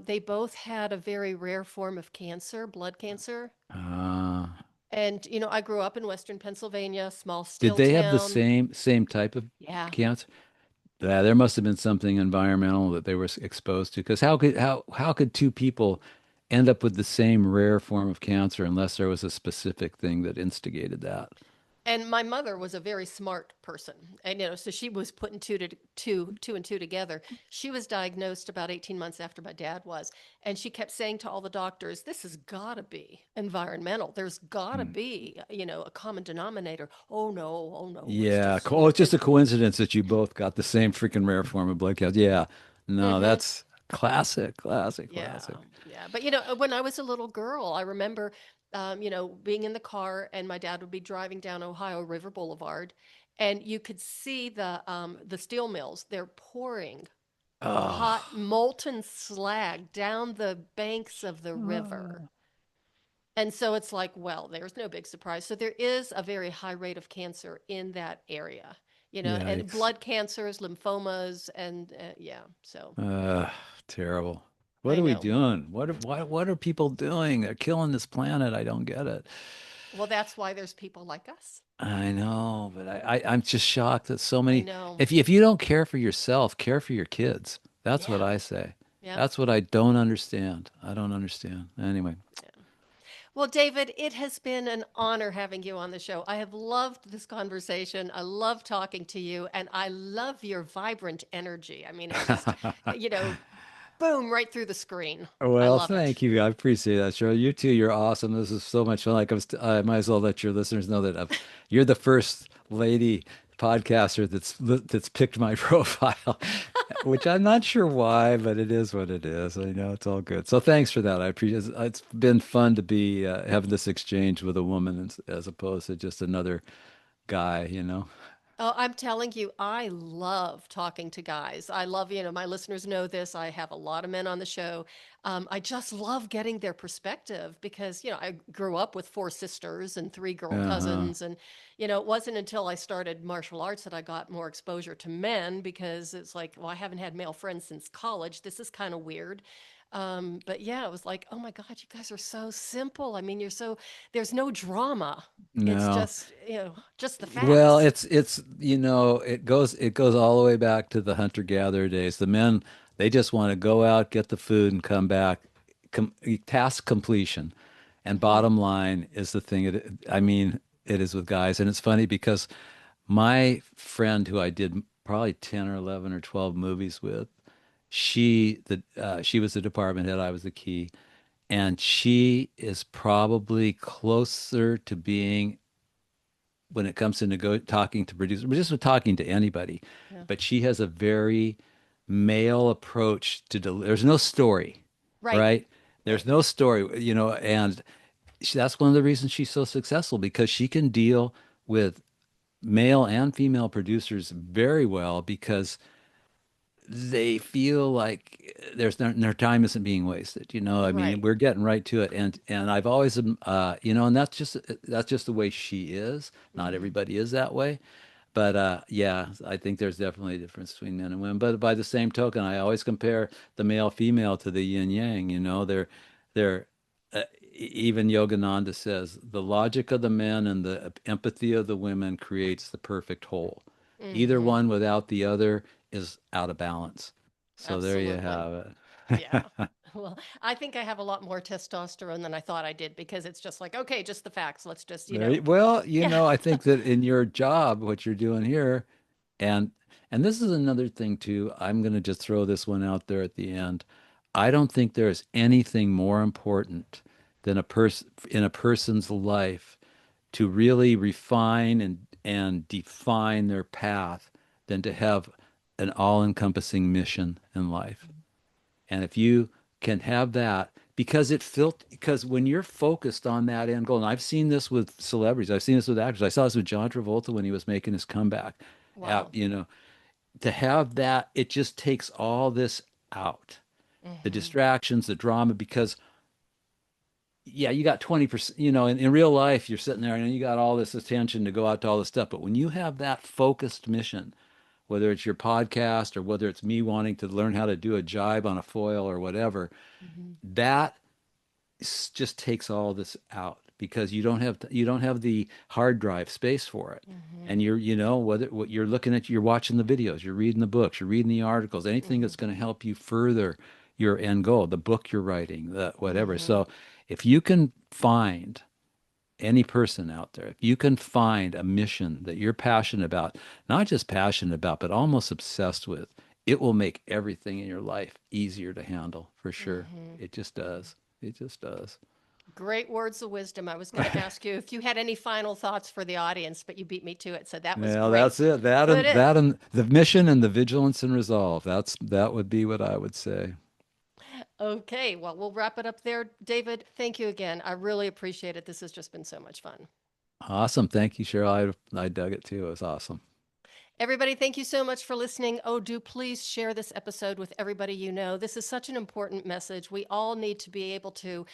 They both had a very rare form of cancer, blood cancer. Uh, And, I grew up in Western Pennsylvania, small did still they have the town. same type of Yeah. cancer? Yeah, there must have been something environmental that they were exposed to. Because how could two people end up with the same rare form of cancer unless there was a specific thing that instigated that? And my mother was a very smart person. And, so she was putting two and two together. She was diagnosed about 18 months after my dad was. And she kept saying to all the doctors, this has got to be environmental. There's got to Hmm. be, a common denominator. Oh no, it's Yeah, just, oh, it's just and a coincidence that you both got the same freaking rare form of blood cancer. Yeah, no, hmm that's classic, classic, yeah, classic. yeah. But when I was a little girl, I remember, being in the car and my dad would be driving down Ohio River Boulevard, and you could see the steel mills. They're pouring hot Oh. molten slag down the banks of the river. And so it's like, well, there's no big surprise. So there is a very high rate of cancer in that area, and Yikes. blood cancers, lymphomas, and yeah. So Uh, Terrible. What I are we know. doing? What are people doing? They're killing this planet. I don't get it. Well, that's why there's people like us. I know, but I'm just shocked that so I many. know. If you don't care for yourself, care for your kids. That's what Yeah. I say. Yep. That's what I don't understand. I don't understand. Anyway, Yeah. Well, David, it has been an honor having you on the show. I have loved this conversation. I love talking to you, and I love your vibrant energy. I mean, it just, you know, boom, right through the screen. I well, love it. thank you. I appreciate that, Cheryl. You too. You're awesome. This is so much fun. I might as well let your listeners know that you're the first lady podcaster that's picked my profile, which I'm not sure why, but it is what it is. I know it's all good. So thanks for that. I appreciate it. It's been fun to be having this exchange with a woman as opposed to just another guy, you know. Oh, I'm telling you, I love talking to guys. I love, my listeners know this. I have a lot of men on the show. I just love getting their perspective because, I grew up with four sisters and three girl Uh-huh. cousins. And, it wasn't until I started martial arts that I got more exposure to men because it's like, well, I haven't had male friends since college. This is kind of weird. But yeah, it was like, oh my God, you guys are so simple. I mean, there's no drama. It's No. just, just the Well, facts. it goes all the way back to the hunter-gatherer days. The men, they just want to go out, get the food, and come back. Task completion. And Mhm. bottom line is the thing. I mean, it is with guys, and it's funny because my friend who I did probably 10 or 11 or 12 movies with, she was the department head, I was the key, and she is probably closer to being when it comes to talking to producers, but just with talking to anybody. Yeah. But she has a very male approach to there's no story, Right. right? There's Right. no story, and that's one of the reasons she's so successful because she can deal with male and female producers very well because they feel like their time isn't being wasted. I mean, Right. we're getting right to it, and I've always, and that's just the way she is. Not Hmm. everybody is that way, but yeah, I think there's definitely a difference between men and women. But by the same token, I always compare the male female to the yin yang. They're even Yogananda says the logic of the men and the empathy of the women creates the perfect whole. Either Hmm. one without the other is out of balance. So there you Absolutely. have Yeah. it. Well, I think I have a lot more testosterone than I thought I did because it's just like, okay, just the facts. Let's just, Well, yeah. I think that in your job, what you're doing here, and this is another thing too. I'm going to just throw this one out there at the end. I don't think there's anything more important than a person in a person's life to really refine and define their path than to have an all-encompassing mission in life. And if you can have that because because when you're focused on that end goal, and I've seen this with celebrities, I've seen this with actors. I saw this with John Travolta when he was making his comeback. Wow. To have that, it just takes all this out, the Hmm. distractions, the drama, because yeah, you got 20%, in real life, you're sitting there and you got all this attention to go out to all this stuff. But when you have that focused mission, whether it's your podcast or whether it's me wanting to learn how to do a jibe on a foil or whatever, Hmm. that just takes all this out because you don't have the hard drive space for it. Hmm. And whether what you're looking at, you're watching the videos, you're reading the books, you're reading the articles, anything Hmm. that's going to help you further your end goal, the book you're writing, the whatever. Hmm. So if you can find any person out there, if you can find a mission that you're passionate about, not just passionate about, but almost obsessed with, it will make everything in your life easier to handle for sure. Hmm. It just does. It just does. Great words of wisdom. I was going to ask you if you had any final thoughts for the audience, but you beat me to it. So that was Well, great. that's it. That Put and it. that and the mission and the vigilance and resolve. That would be what I would say. Okay. Well, we'll wrap it up there. David, thank you again. I really appreciate it. This has just been so much fun. Awesome. Thank you, Cheryl. I dug it too. It was awesome. Everybody, thank you so much for listening. Oh, do please share this episode with everybody you know. This is such an important message. We all need to be able to,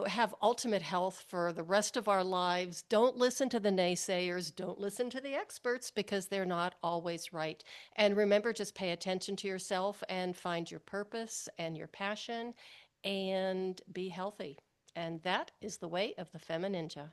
have ultimate health for the rest of our lives. Don't listen to the naysayers. Don't listen to the experts because they're not always right. And remember, just pay attention to yourself and find your purpose and your passion and be healthy. And that is the way of the FemiNinja.